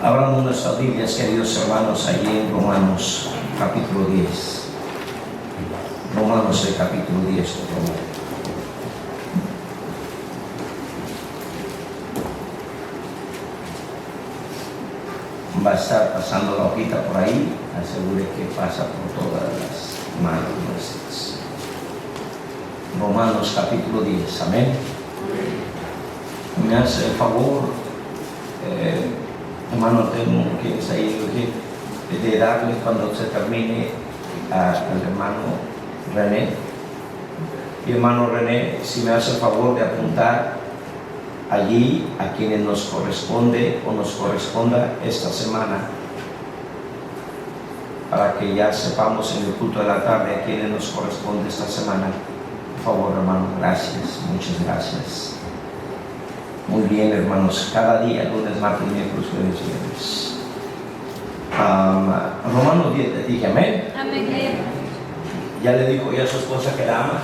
Abramos nuestras Biblias, queridos hermanos, allí en Romanos capítulo 10. Romanos el capítulo 10, por favor. Va a estar pasando la hojita por ahí, asegure que pasa por todas las manos nuestras. Romanos capítulo 10, amén. Me hace el favor, hermano, tengo que seguir de darle cuando se termine al hermano René. Y hermano René, si me hace el favor de apuntar allí a quienes nos corresponde o nos corresponda esta semana, para que ya sepamos en el culto de la tarde a quienes nos corresponde esta semana. Por favor, hermano, gracias, muchas gracias. Muy bien, hermanos, cada día, lunes, martes, miércoles, jueves, viernes. Romanos 10, le dije amén. Amén. Ya le dijo ya a su esposa que la ama.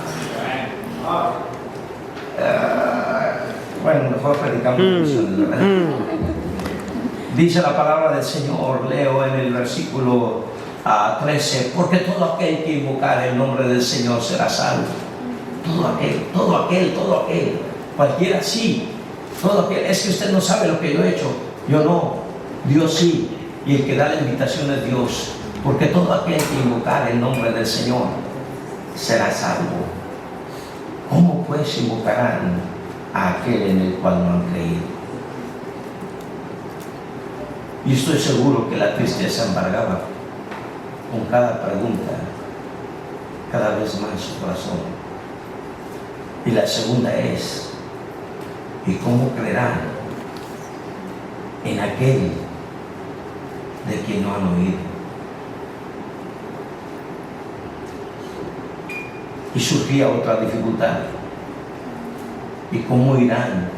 Bueno, mejor predicamos misiones, ¿verdad? Dice la palabra del Señor, leo en el versículo 13, porque todo aquel que invocar el nombre del Señor será salvo. Todo aquel, cualquiera sí, todo aquel. Es que usted no sabe lo que yo he hecho, yo no, Dios sí, y el que da la invitación es Dios, porque todo aquel que invocar el nombre del Señor será salvo. ¿Cómo pues invocarán a aquel en el cual no han creído? Y estoy seguro que la tristeza embargaba con cada pregunta cada vez más su corazón. Y la segunda es, ¿y cómo creerán en aquel de quien no han oído? Y surgía otra dificultad. ¿Y cómo irán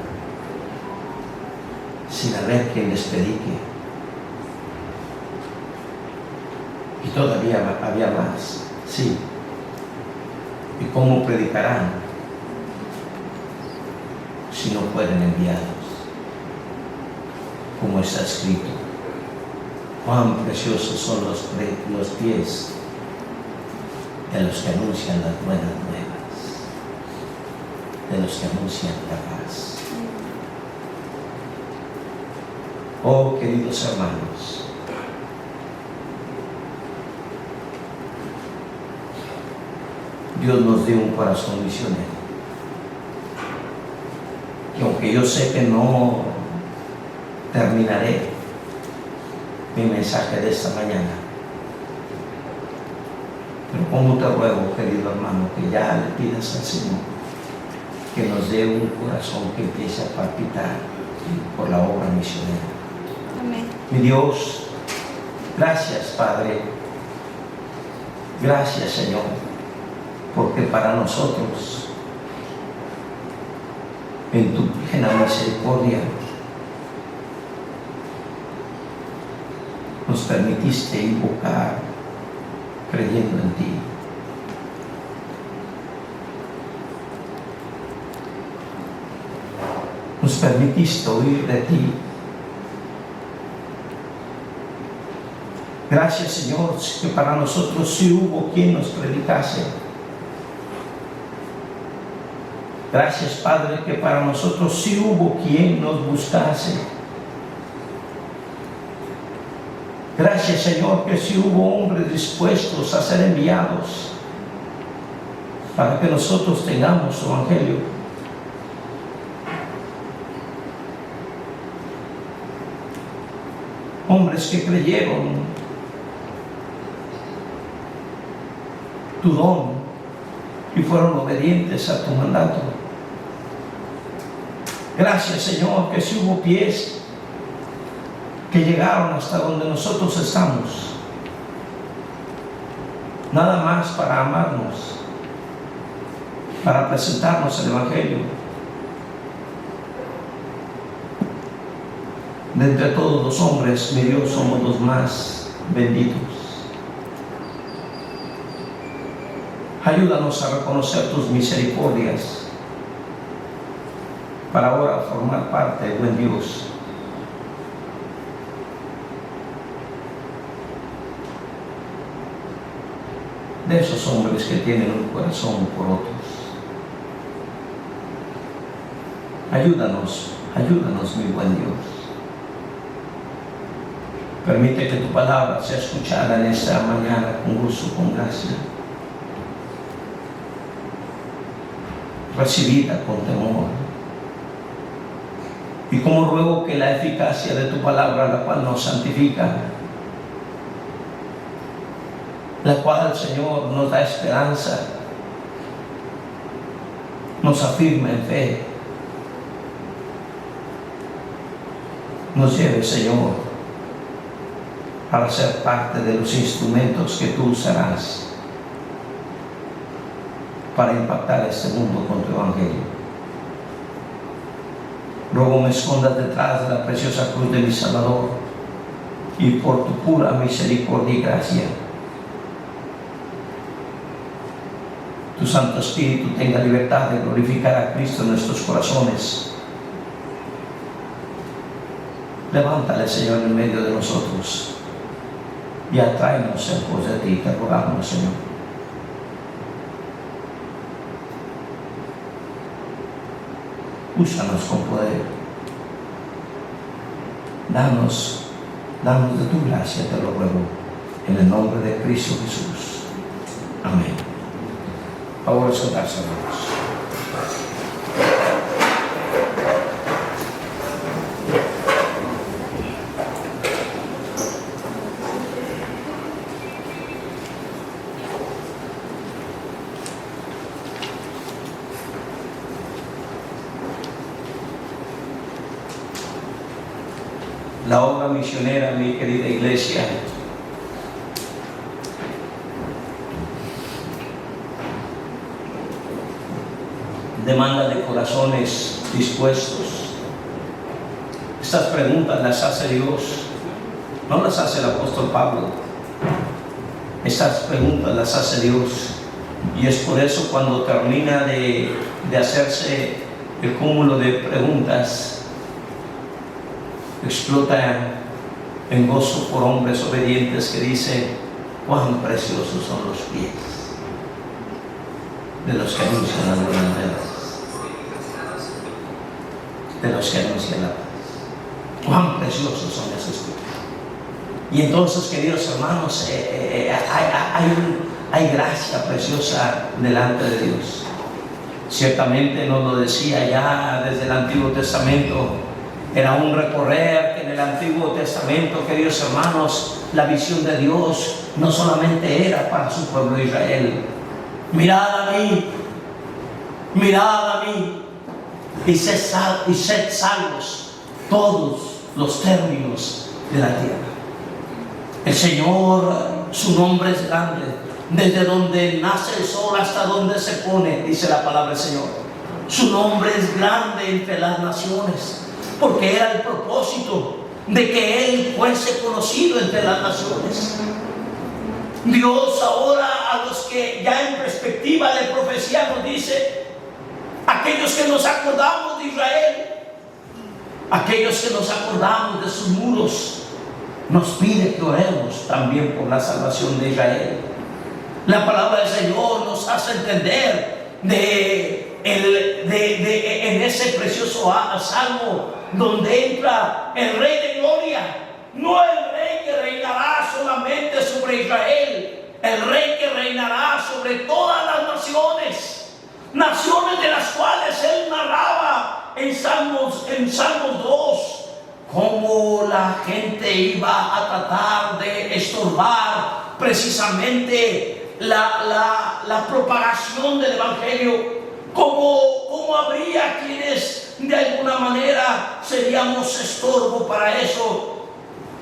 sin haber quien les predique? Y todavía había más, sí. ¿Y cómo predicarán si no fueren enviados? Como está escrito, cuán preciosos son los pies de los que anuncian las buenas nuevas, de los que anuncian la paz. Oh, queridos hermanos, Dios nos dio un corazón misionero, que aunque yo sé que no terminaré mi mensaje de esta mañana, pero como te ruego, querido hermano, que ya le pidas al Señor que nos dé un corazón que empiece a palpitar por la obra misionera. Amén. Mi Dios, gracias, Padre, gracias, Señor, porque para nosotros, en tu plena misericordia, nos permitiste invocar creyendo en ti. Nos permitiste oír de ti. Gracias, Señor, que para nosotros sí hubo quien nos predicase. Gracias, Padre, que para nosotros sí hubo quien nos buscase. Gracias, Señor, que sí hubo hombres dispuestos a ser enviados para que nosotros tengamos su evangelio. Hombres que creyeron tu don y fueron obedientes a tu mandato. Gracias, Señor, que sí hubo pies que llegaron hasta donde nosotros estamos, nada más para amarnos, para presentarnos el evangelio. De entre todos los hombres, mi Dios, somos los más benditos. Ayúdanos a reconocer tus misericordias para ahora formar parte, buen Dios, de esos hombres que tienen un corazón por otros. Ayúdanos, ayúdanos, mi buen Dios. Permite que tu palabra sea escuchada en esta mañana con gusto, con gracia, recibida con temor. Y como ruego que la eficacia de tu palabra, la cual nos santifica, la cual, Señor, nos da esperanza, nos afirma en fe, nos lleve, Señor, para ser parte de los instrumentos que tú usarás para impactar este mundo con tu evangelio. Ruego me escondas detrás de la preciosa cruz de mi Salvador, y por tu pura misericordia y gracia, tu Santo Espíritu tenga libertad de glorificar a Cristo en nuestros corazones. Levántale, Señor, en medio de nosotros y atráenos en pos de ti, te rogamos, Señor. Úsanos con poder. Danos de tu gracia, te lo ruego, en el nombre de Cristo Jesús. Amén. Ahora sentarse, hermanos. La obra misionera, mi querida iglesia, demanda de corazones dispuestos. Estas preguntas las hace Dios, no las hace el apóstol Pablo. Estas preguntas las hace Dios, y es por eso cuando termina de hacerse el cúmulo de preguntas, explota en gozo por hombres obedientes que dice: cuán preciosos son los pies de los que anuncian las buenas nuevas, de los que anuncian la paz. Cuán preciosos son esos pies. Y entonces, queridos hermanos, hay gracia preciosa delante de Dios. Ciertamente nos lo decía ya desde el Antiguo Testamento. Era un recorrer que en el Antiguo Testamento, queridos hermanos, la visión de Dios no solamente era para su pueblo de Israel. Mirad a mí y sed salvos todos los términos de la tierra. El Señor, su nombre es grande, desde donde nace el sol hasta donde se pone, dice la palabra del Señor. Su nombre es grande entre las naciones, porque era el propósito de que Él fuese conocido entre las naciones. Dios ahora, a los que ya en perspectiva de profecía nos dice: aquellos que nos acordamos de Israel, aquellos que nos acordamos de sus muros, nos pide que oremos también por la salvación de Israel. La palabra del Señor nos hace entender en ese precioso salmo donde entra el Rey de Gloria, no el Rey que reinará solamente sobre Israel, el Rey que reinará sobre todas las naciones de las cuales Él narraba en Salmos 2, cómo la gente iba a tratar de estorbar precisamente la propagación del Evangelio. ¿Cómo habría quienes de alguna manera seríamos estorbo para eso?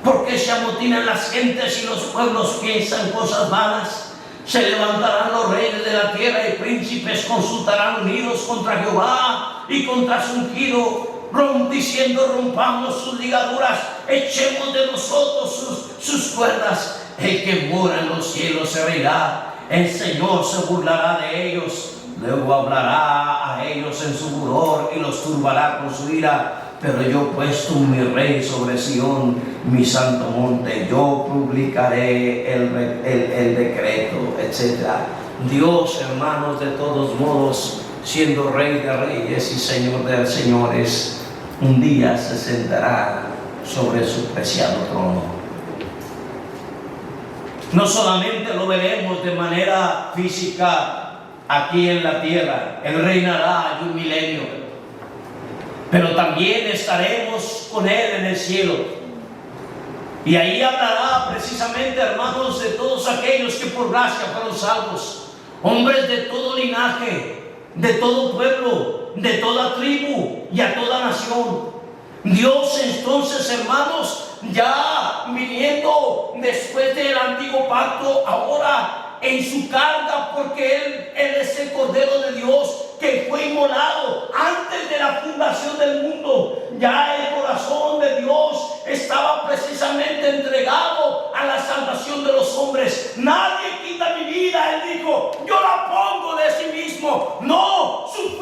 Porque se amotinan las gentes y los pueblos piensan cosas vanas. Se levantarán los reyes de la tierra y príncipes consultarán unidos contra Jehová y contra su ungido, diciendo: rompamos sus ligaduras, echemos de nosotros sus cuerdas. El que mora en los cielos se reirá, el Señor se burlará de ellos. luego hablará a ellos en su furor y los turbará con su ira. Pero yo he puesto mi rey sobre Sión, mi santo monte, yo publicaré el decreto, etc. Dios, hermanos, de todos modos, siendo Rey de reyes y Señor de señores, un día se sentará sobre su preciado trono. No solamente lo veremos de manera física aquí en la tierra, Él reinará en un milenio, pero también estaremos con Él en el cielo. Y ahí hablará precisamente, hermanos, de todos aquellos que por gracia fueron salvos, hombres de todo linaje, de todo pueblo, de toda tribu y a toda nación. Dios entonces, hermanos, ya viniendo después del antiguo pacto, ahora en su carga, porque Él es el Cordero de Dios que fue inmolado antes de la fundación del mundo. Ya el corazón de Dios estaba precisamente entregado a la salvación de los hombres. Nadie quita mi vida, Él dijo, yo la pongo de sí mismo. No, su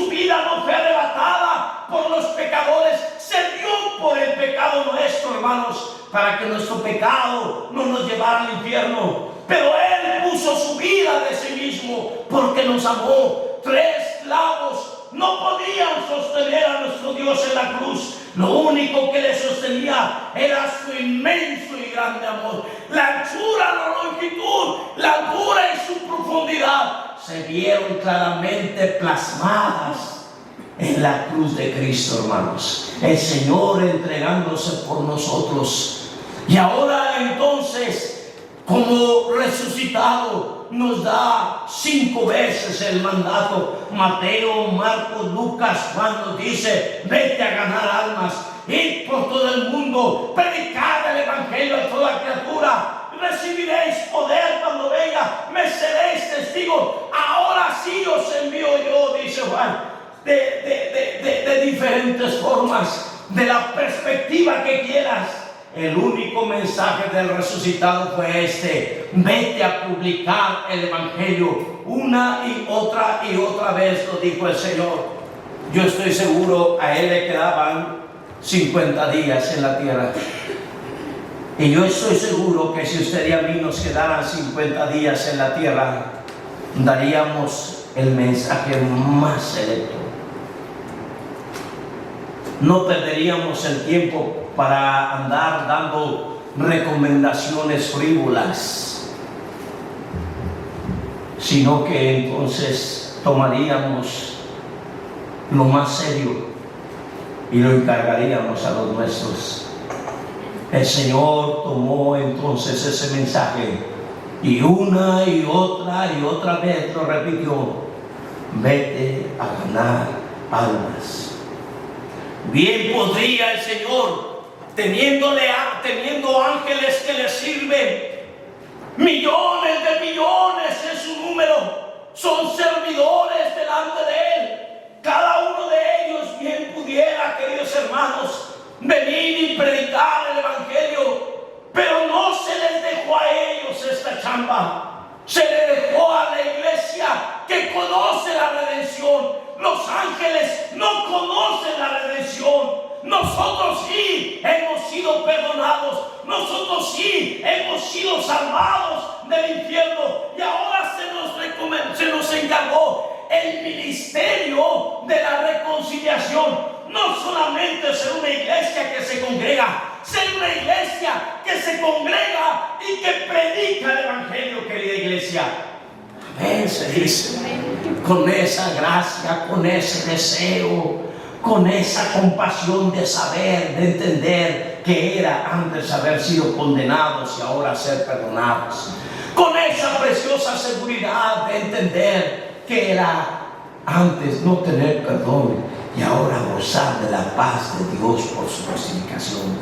vida no fue arrebatada por los pecadores, se dio por el pecado nuestro, hermanos, para que nuestro pecado no nos llevara al infierno. Pero Él puso su vida de sí mismo porque nos amó. 3 clavos no podían sostener a nuestro Dios en la cruz. Lo único que le sostenía era su inmenso y grande amor. La anchura, la longitud, la altura y su profundidad se vieron claramente plasmadas en la cruz de Cristo, hermanos. El Señor entregándose por nosotros. Y ahora entonces, como resucitado, nos da 5 veces el mandato. Mateo, Marcos, Lucas, Juan nos dice, vete a ganar almas, id por todo el mundo, predicad el evangelio a toda criatura, recibiréis poder cuando venga, me seréis testigos. Ahora sí os envío yo, dice Juan, de diferentes formas, de la perspectiva que quieras. El único mensaje del resucitado fue este: vete a publicar el evangelio. Una y otra vez lo dijo el Señor. Yo estoy seguro, a Él le quedaban 50 días en la tierra. Y yo estoy seguro que si usted y a mí nos quedaran 50 días en la tierra, daríamos el mensaje más selecto. No perderíamos el tiempo para andar dando recomendaciones frívolas, sino que entonces tomaríamos lo más serio y lo encargaríamos a los nuestros. El Señor tomó entonces ese mensaje y una y otra vez lo repitió: vete a ganar almas. Bien podría el Señor, teniendo ángeles que le sirven, millones de millones en su número, son servidores delante de Él. Cada uno de ellos bien pudiera, queridos hermanos, venir y predicar el evangelio, pero no se les dejó a ellos esta chamba. Se le dejó a la iglesia que conoce la redención. Los ángeles no conocen la redención. Nosotros sí hemos sido perdonados. Nosotros sí hemos sido salvados del infierno. Y ahora se nos encargó el ministerio de la reconciliación. No solamente ser una iglesia que se congrega, ser una iglesia que se congrega y que predica el evangelio, querida iglesia. Amén, se dice, con esa gracia, con ese deseo, con esa compasión de saber, de entender que era antes haber sido condenados y ahora ser perdonados, con esa preciosa seguridad de entender que era antes no tener perdón y ahora gozar de la paz de Dios por su justificación.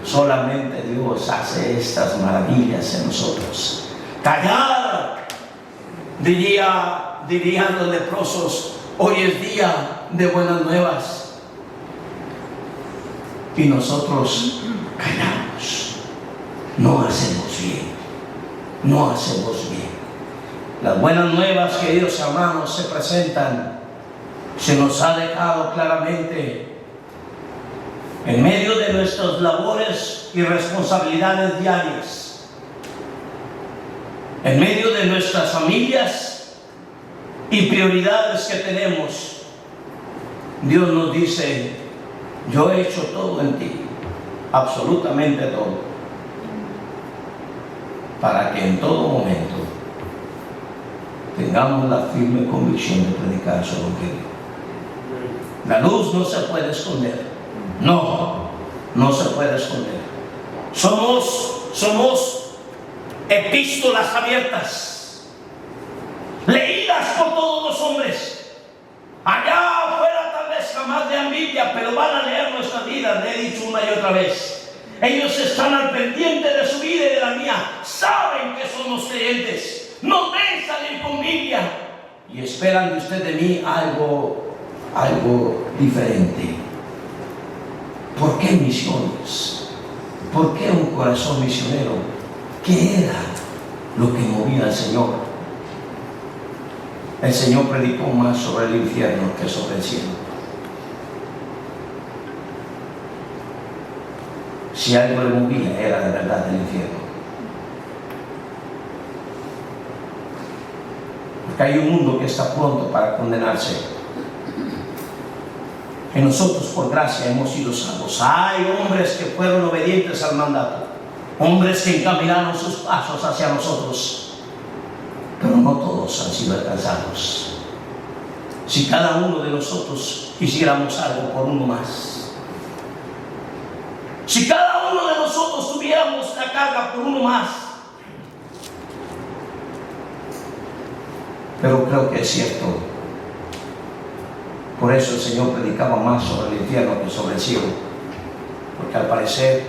Solamente Dios hace estas maravillas en nosotros. Callad, dirían los leprosos, hoy es día de buenas nuevas. Y nosotros callamos, no hacemos bien, no hacemos bien. Las buenas nuevas, queridos hermanos, se presentan. Se nos ha dejado claramente en medio de nuestras labores y responsabilidades diarias, en medio de nuestras familias y prioridades que tenemos. Dios nos dice: yo he hecho todo en ti, absolutamente todo, para que en todo momento tengamos la firme convicción de predicar su evangelio. La luz no se puede esconder. No se puede esconder. Somos epístolas abiertas, leídas por todos los hombres. Allá afuera tal vez jamás lean Biblia, pero van a leer nuestra vida. Le he dicho una y otra vez. Ellos están al pendiente de su vida y de la mía. Saben que somos creyentes. Nos ven salir con Biblia y esperan de usted, de mí, algo diferente. ¿Por qué misiones? ¿Por qué un corazón misionero? ¿Qué era lo que movía al Señor? El Señor predicó más sobre el infierno que sobre el cielo. Si algo le movía, era de verdad el infierno. Porque hay un mundo que está pronto para condenarse. Que nosotros por gracia hemos sido salvos. Hay hombres que fueron obedientes al mandato, hombres que encaminaron sus pasos hacia nosotros, pero no todos han sido alcanzados. Si cada uno de nosotros hiciéramos algo por uno más, si cada uno de nosotros tuviéramos la carga por uno más, pero creo que es cierto. Por eso el Señor predicaba más sobre el infierno que sobre el cielo, porque al parecer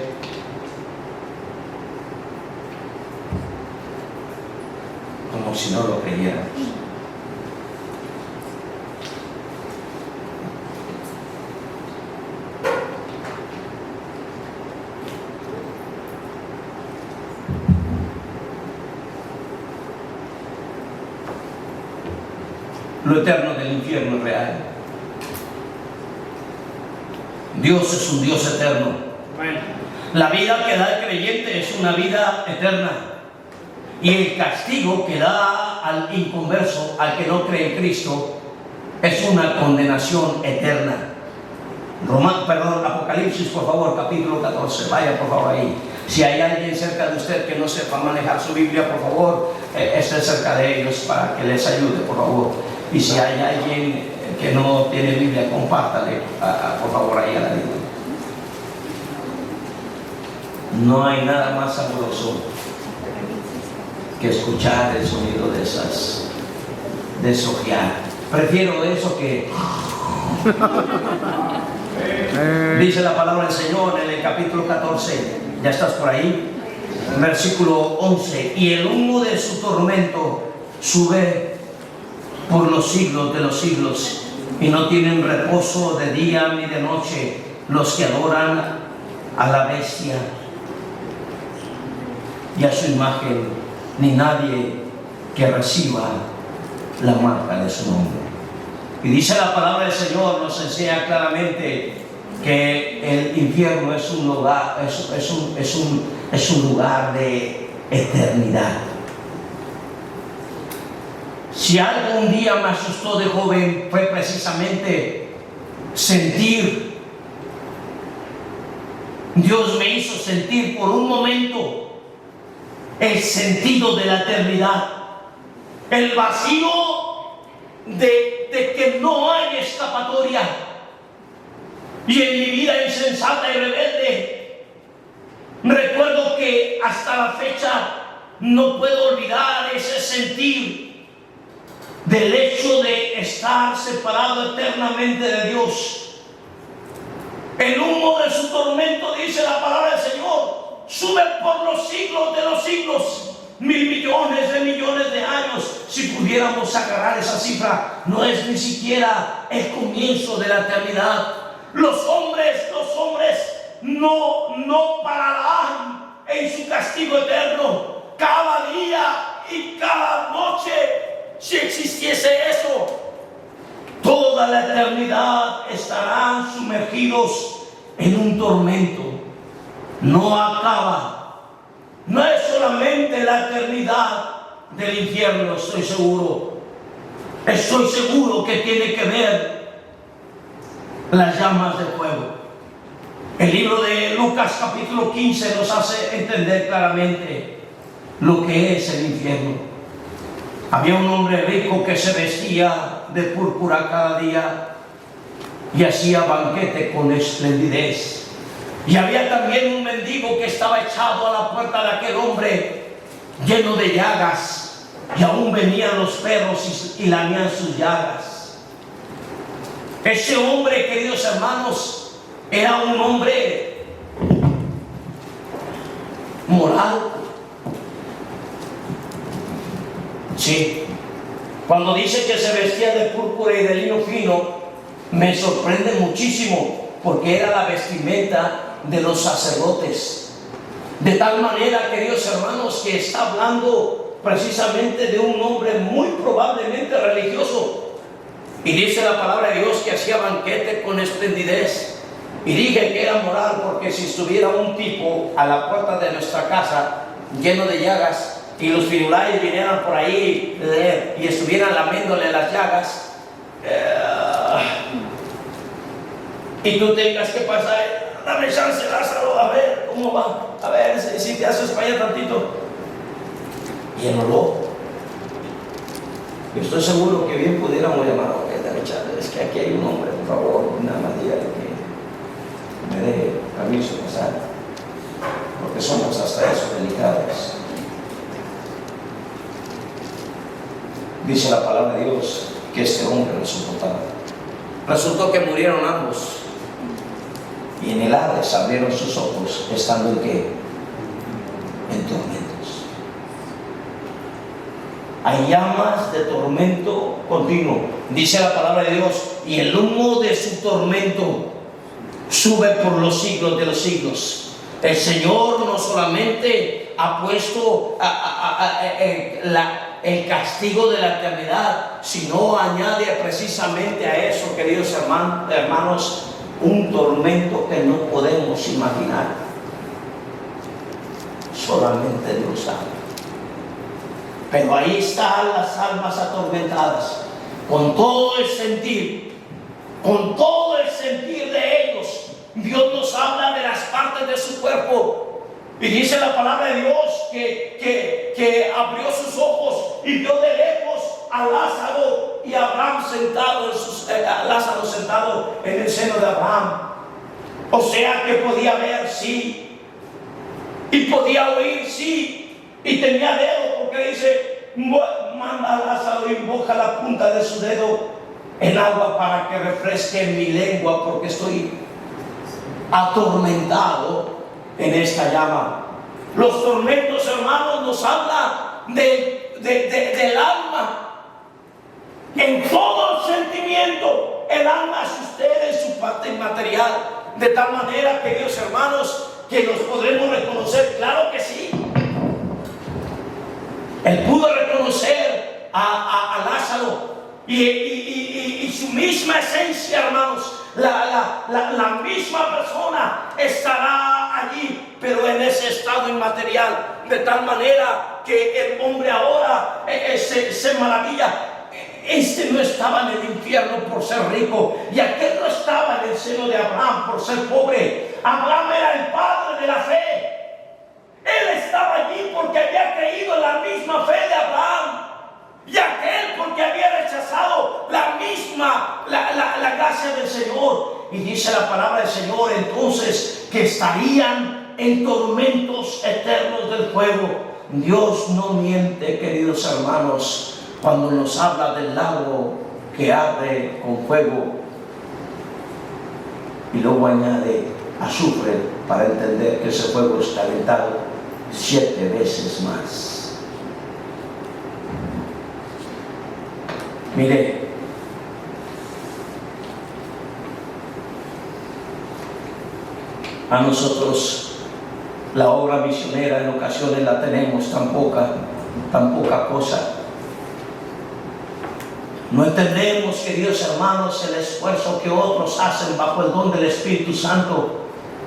como si no lo creyéramos. Lo eterno del infierno es real. Dios es un Dios eterno. La vida que da el creyente es una vida eterna. Y el castigo que da al inconverso, al que no cree en Cristo, es una condenación eterna. Apocalipsis, por favor, capítulo 14. Vaya por favor ahí. Si hay alguien cerca de usted que no sepa manejar su Biblia, por favor, esté cerca de ellos para que les ayude, por favor. Y si hay alguien que no tiene Biblia, compártale, por favor, ahí a la Biblia. No hay nada más sabroso que escuchar el sonido de esas, de sojear. Prefiero eso que... Dice la palabra del Señor en el capítulo 14, ya estás por ahí, versículo 11: y el humo de su tormento sube por los siglos de los siglos, y no tienen reposo de día ni de noche los que adoran a la bestia y a su imagen, ni nadie que reciba la marca de su nombre. Y dice la palabra del Señor, nos enseña claramente que el infierno es un lugar, es un lugar de eternidad. Si algo un día me asustó de joven fue precisamente sentir, Dios me hizo sentir por un momento el sentido de la eternidad, el vacío de que no hay escapatoria. Y en mi vida insensata y rebelde, recuerdo que hasta la fecha no puedo olvidar ese sentir del hecho de estar separado eternamente de Dios. El humo de su tormento, dice la palabra del Señor, sube por los siglos de los siglos. 1.000 millones de años. Si pudiéramos agarrar esa cifra, no es ni siquiera el comienzo de la eternidad. Los hombres no pararán en su castigo eterno. Cada día y cada noche si existiese eso, toda la eternidad estarán sumergidos en un tormento. No acaba. No es solamente la eternidad del infierno, estoy seguro. Estoy seguro que tiene que ver las llamas de fuego. El libro de Lucas capítulo 15 nos hace entender claramente lo que es el infierno. Había un hombre rico que se vestía de púrpura cada día y hacía banquete con esplendidez. Y había también un mendigo que estaba echado a la puerta de aquel hombre lleno de llagas, y aún venían los perros y lamían sus llagas. Ese hombre, queridos hermanos, era un hombre moral. Sí, cuando dice que se vestía de púrpura y de lino fino, me sorprende muchísimo, porque era la vestimenta de los sacerdotes. De tal manera, queridos hermanos, que está hablando precisamente de un hombre muy probablemente religioso. Y dice la palabra de Dios que hacía banquete con esplendidez. Y dije que era moral, porque si estuviera un tipo a la puerta de nuestra casa lleno de llagas, y los firulayes vinieran por ahí y estuvieran lamiéndole las llagas, y tú tengas que pasar, dame chance, Lázaro, a ver cómo va, a ver si te haces para allá tantito. Y el olor, yo estoy seguro que bien pudiéramos llamar, ok, dame chance, es que aquí hay un hombre, por favor, nada más dígale que me dé permiso de pasar, porque somos hasta eso delicados. Dice la palabra de Dios que este hombre lo soportaba. Resultó que murieron ambos, y en el Hades abrieron sus ojos, estando en ¿qué? En tormentos. Hay llamas de tormento continuo. Dice la palabra de Dios, y el humo de su tormento sube por los siglos de los siglos. El Señor no solamente ha puesto el castigo de la eternidad, sino añade precisamente a eso, queridos hermanos, un tormento que no podemos imaginar. Solamente Dios sabe. Pero ahí están las almas atormentadas, con todo el sentir, de ellos. Dios nos habla de las partes de su cuerpo. Y dice la palabra de Dios que abrió sus ojos y vio de lejos a Lázaro y a Abraham Lázaro sentado en el seno de Abraham. O sea que podía ver, sí, y podía oír, sí, y tenía dedo, porque dice, manda a Lázaro y moja la punta de su dedo en agua para que refresque mi lengua, porque estoy atormentado en esta llama. Los tormentos, hermanos, nos habla del alma. En todo el sentimiento, el alma es usted en su parte inmaterial. De tal manera, queridos hermanos, que los podremos reconocer. Claro que sí. Él pudo reconocer a Lázaro y su misma esencia, hermanos. La misma persona estará allí, pero en ese estado inmaterial, de tal manera que el hombre ahora se maravilla. Este no estaba en el infierno por ser rico, y aquel no estaba en el seno de Abraham por ser pobre. Abraham era el padre de la fe. Él estaba allí porque había creído en la misma fe de Abraham, y aquel porque había rechazado la gracia del Señor. Y dice la palabra del Señor entonces que estarían en tormentos eternos del fuego. Dios no miente, queridos hermanos, cuando nos habla del lago que arde con fuego, y luego añade azufre para entender que ese fuego es calentado 7 veces más. Mire, a nosotros la obra misionera en ocasiones la tenemos tan poca cosa. No entendemos, queridos hermanos, el esfuerzo que otros hacen bajo el don del Espíritu Santo,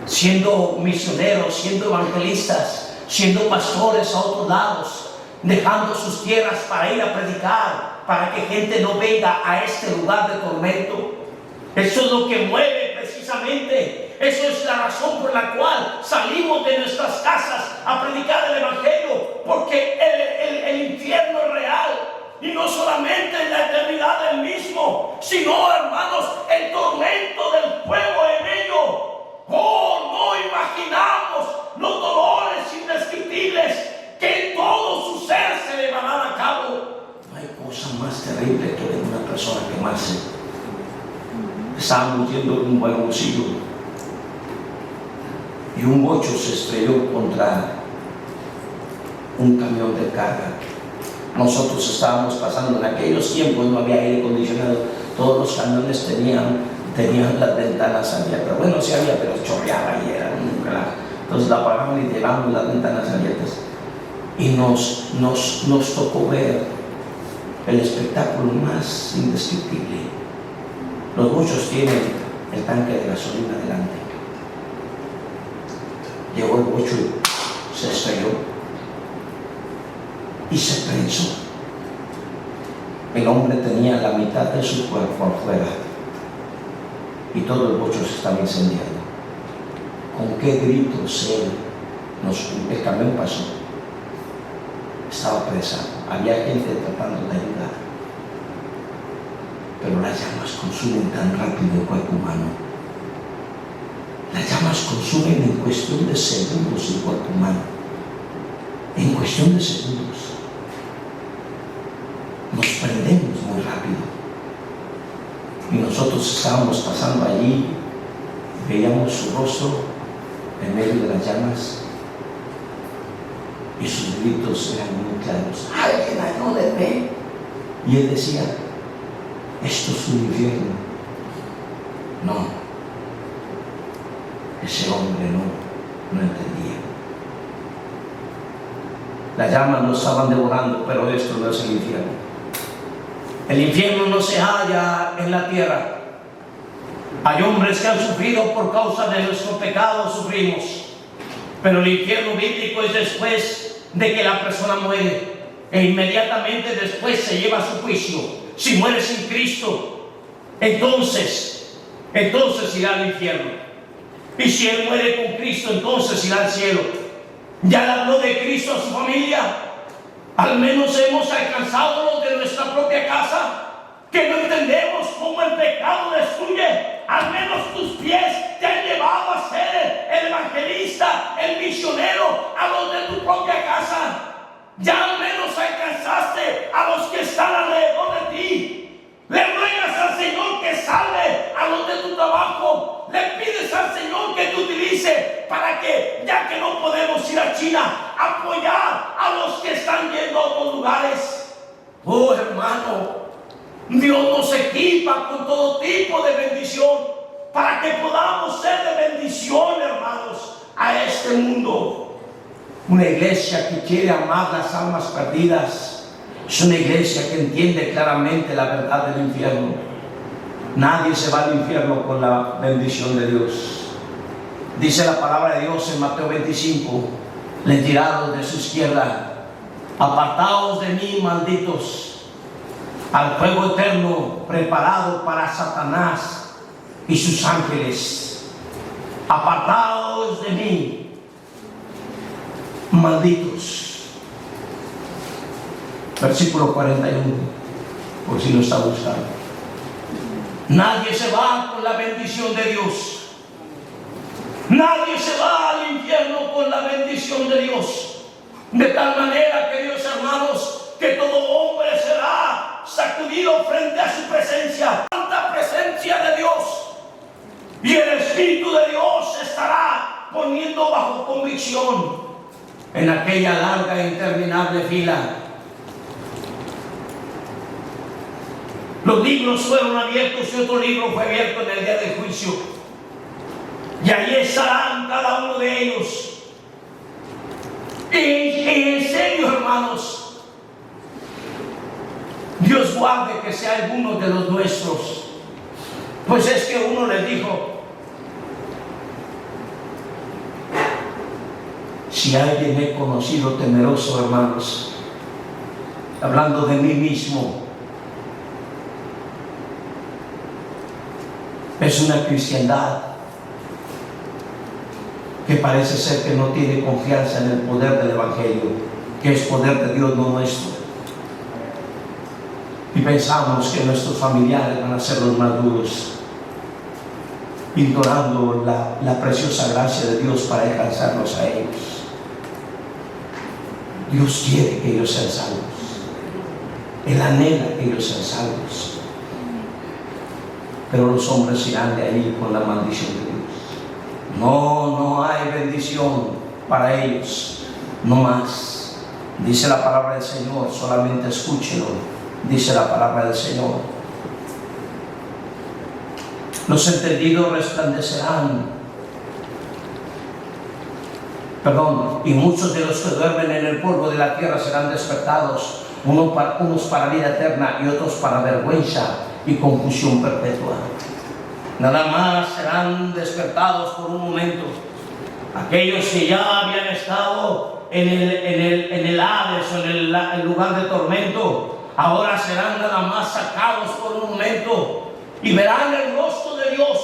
siendo misioneros, siendo evangelistas, siendo pastores a otros lados, dejando sus tierras para ir a predicar, para que gente no venga a este lugar de tormento. Eso es lo que mueve precisamente. Eso es la razón por la cual salimos de nuestras casas a predicar el Evangelio, porque el infierno es real. Y no solamente en la eternidad del mismo, sino, hermanos, el tormento del fuego en ello. Oh, no imaginamos los dolores indescriptibles que en todo su ser se le van a cabo. No hay cosa más terrible que ver una persona quemarse. Estábamos yendo en un vagoncillo y un bocho se estrelló contra un camión de carga. Nosotros estábamos pasando, en aquellos tiempos no había aire acondicionado, todos los camiones tenían las ventanas abiertas. Bueno, sí había, pero chorreaba y era un relajo. Entonces la apagaban y llevábamos las ventanas abiertas. Y nos tocó ver el espectáculo más indescriptible. Los bochos tienen el tanque de gasolina delante. Llegó el bocho y se estrelló y se prensó. El hombre tenía la mitad de su cuerpo afuera y todo el bocho se estaba incendiando. ¿Con qué gritos el camión pasó? Estaba presa, había gente tratando de ayudar, pero las llamas consumen tan rápido el cuerpo humano. Las llamas consumen en cuestión de segundos el cuerpo humano. En cuestión de segundos. Nos prendemos muy rápido. Y nosotros estábamos pasando allí, veíamos su rostro en medio de las llamas y sus gritos eran muy claros. ¡Alguien ayúdenme! Y él decía, esto es un infierno. No, ese hombre no entendía. Las llamas lo estaban devorando, pero esto no es el infierno. El infierno no se halla en la tierra. Hay hombres que han sufrido por causa de nuestro pecado, sufrimos. Pero el infierno bíblico es después de que la persona muere, e inmediatamente después se lleva a su juicio. Si muere sin Cristo, entonces irá al infierno. Y si él muere con Cristo, entonces irá al cielo. Ya le habló de Cristo a su familia. Al menos hemos alcanzado los de nuestra propia casa, que no entendemos cómo el pecado destruye. Al menos tus pies te han llevado a ser el evangelista, el misionero, a los de tu propia casa. Ya al menos alcanzaste a los que están alrededor de ti. Le ruegas al Señor que salve a los de tu trabajo. Le pides al Señor que te utilice para que, ya que no podemos ir a China, apoyar a los que están yendo a otros lugares. Oh, hermano, Dios nos equipa con todo tipo de bendición para que podamos ser de bendición, hermanos, a este mundo. Una iglesia que quiere amar las almas perdidas es una iglesia que entiende claramente la verdad del infierno. Nadie se va al infierno con la bendición de Dios. Dice la palabra de Dios en Mateo 25: le tiraron de su izquierda, apartaos de mí, malditos, al fuego eterno preparado para Satanás y sus ángeles. Apartaos de mí, malditos. Versículo 41, por si lo está buscando. Nadie se va con la bendición de Dios. Nadie se va al infierno con la bendición de Dios. De tal manera, queridos hermanos, que todo hombre será sacudido frente a su presencia. Santa presencia de Dios. Y el Espíritu de Dios estará poniendo bajo convicción en aquella larga e interminable fila. Los libros fueron abiertos y otro libro fue abierto en el día del juicio. Y ahí estarán cada uno de ellos. Y en serio, hermanos, Dios Dios guarde que sea alguno de los nuestros. Pues es que uno les dijo, si alguien he conocido temeroso, hermanos, hablando de mí mismo, es una cristiandad que parece ser que no tiene confianza en el poder del Evangelio, que es poder de Dios, no nuestro. Y pensamos que nuestros familiares van a ser los más duros, ignorando la preciosa gracia de Dios para alcanzarnos a ellos. Dios quiere que ellos sean salvos. Él anhela que ellos sean salvos. Pero los hombres irán de ahí con la maldición de Dios. No hay bendición para ellos. No más. Dice la palabra del Señor, solamente escúchelo. Dice la palabra del Señor. Los entendidos resplandecerán. Y muchos de los que duermen en el polvo de la tierra serán despertados, unos para vida eterna y otros para vergüenza y confusión perpetua. Nada más serán despertados por un momento. Aquellos que ya habían estado en el Hades o en el lugar de tormento, ahora serán nada más sacados por un momento y verán el rostro de Dios,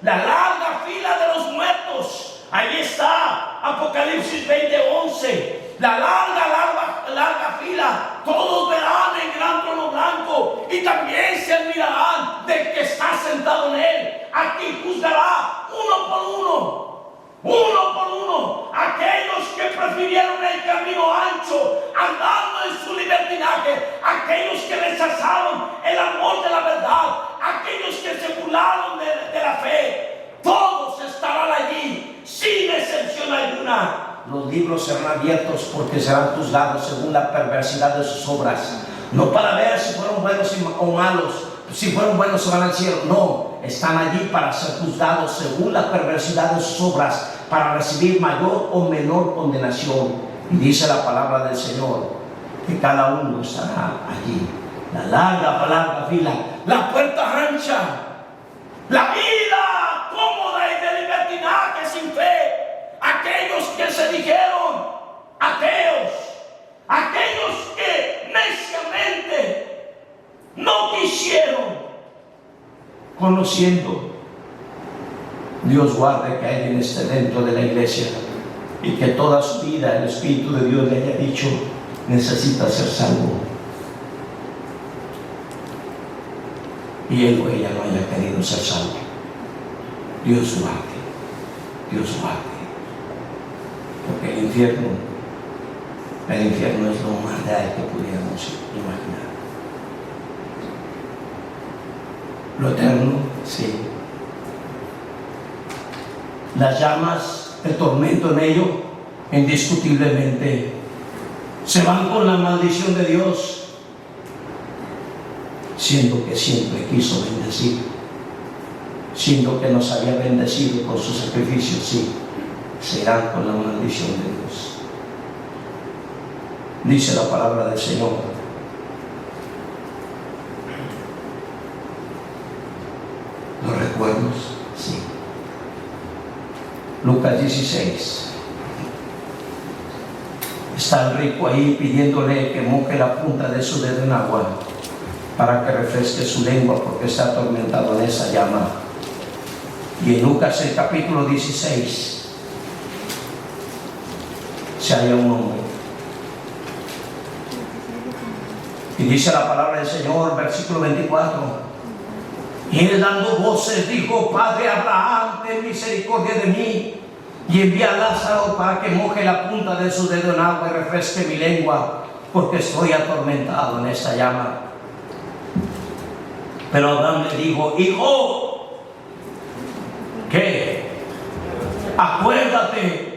la larga fila de los muertos. Ahí está, Apocalipsis 20:11. La larga fila. Todos verán el gran trono blanco y también se admirarán del que está sentado en él. Aquí juzgará uno por uno, aquellos que prefirieron el camino ancho, andando en su libertinaje, aquellos que rechazaron el amor de la verdad, aquellos que se burlaron de la fe. Todos estarán allí, sin excepción alguna. Los libros serán abiertos porque serán juzgados según la perversidad de sus obras. No para ver si fueron buenos o malos, si fueron buenos se van al cielo. No, están allí para ser juzgados según la perversidad de sus obras, para recibir mayor o menor condenación. Y dice la palabra del Señor que cada uno estará allí. La larga fila, la puerta ancha, la vida cómoda y de libertinaje sin fe. Aquellos que se dijeron ateos, aquellos que neciamente no quisieron, conociendo. Dios guarde que alguien esté dentro de la iglesia y que toda su vida el Espíritu de Dios le haya dicho: necesita ser salvo, y él o ella no haya querido ser salvo. Dios guarde. Porque el infierno es lo más real que pudiéramos imaginar. Lo eterno, sí. Las llamas, el tormento en ello, indiscutiblemente se van con la maldición de Dios, siendo que siempre quiso bendecir, siendo que nos había bendecido con su sacrificio, sí. Se irán con la maldición de Dios. Dice la palabra del Señor: los recuerdos, sí. Lucas 16. Está el rico ahí pidiéndole que moje la punta de su dedo en agua para que refresque su lengua, porque está atormentado en esa llama. Y en Lucas el capítulo 16 se halla un hombre. Y dice la palabra del Señor, versículo 24: y él dando voces dijo: Padre Abraham, ten misericordia de mí, y envía a Lázaro para que moje la punta de su dedo en agua y refresque mi lengua, porque estoy atormentado en esta llama. Pero Abraham le dijo: hijo, ¿qué? Acuérdate,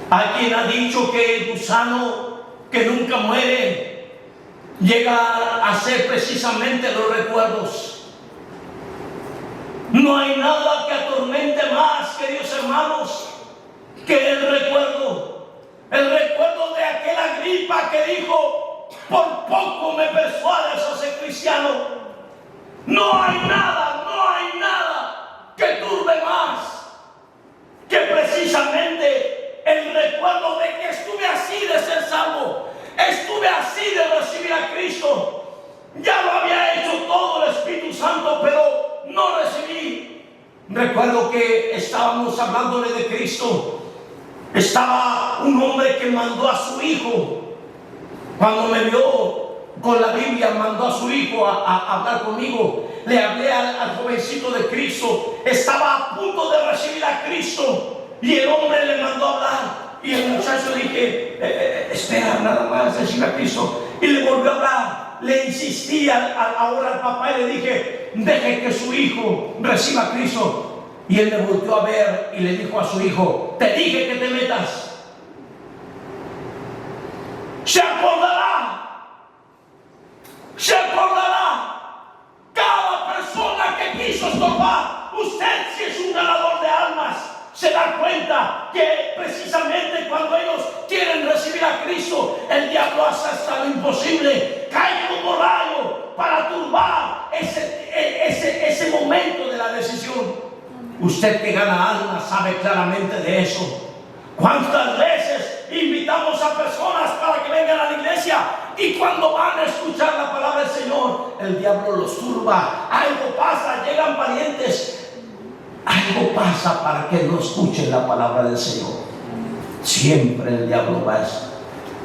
alguien ha dicho que el gusano que nunca muere llega a ser precisamente los recuerdos. No hay nada que atormente más, queridos hermanos, que el recuerdo. El recuerdo de aquella Agripa que dijo: por poco me persuades a ser cristiano. No hay nada que turbe más que precisamente el recuerdo de que estuve así de ser salvo, estuve así de recibir a Cristo. Ya lo había hecho todo el Espíritu Santo, pero no recibí. Recuerdo que estábamos hablándole de Cristo. Estaba un hombre que mandó a su hijo. Cuando me vio con la Biblia, mandó a su hijo a hablar conmigo. Le hablé al jovencito de Cristo. Estaba a punto de recibir a Cristo y el hombre le mandó a hablar. Y el muchacho dije: espera, nada más, recibe a Cristo. Y le volvió a hablar. Le insistí ahora al papá y le dije: deje que su hijo reciba a Cristo. Y él me volvió a ver y le dijo a su hijo: te dije que te metas. Se acordará cada persona que quiso estorbar. Usted, si es un ganador de almas, se da cuenta que precisamente cuando ellos quieren recibir a Cristo, el diablo hace hasta lo imposible, cae como rayo para turbar ese momento de la decisión. Usted que gana almas sabe claramente de eso. ¿Cuántas veces invitamos a personas para que vengan a la iglesia y cuando van a escuchar la palabra del Señor, el diablo los turba? Algo pasa, llegan parientes, algo pasa para que no escuchen la palabra del Señor. Siempre el diablo va a eso.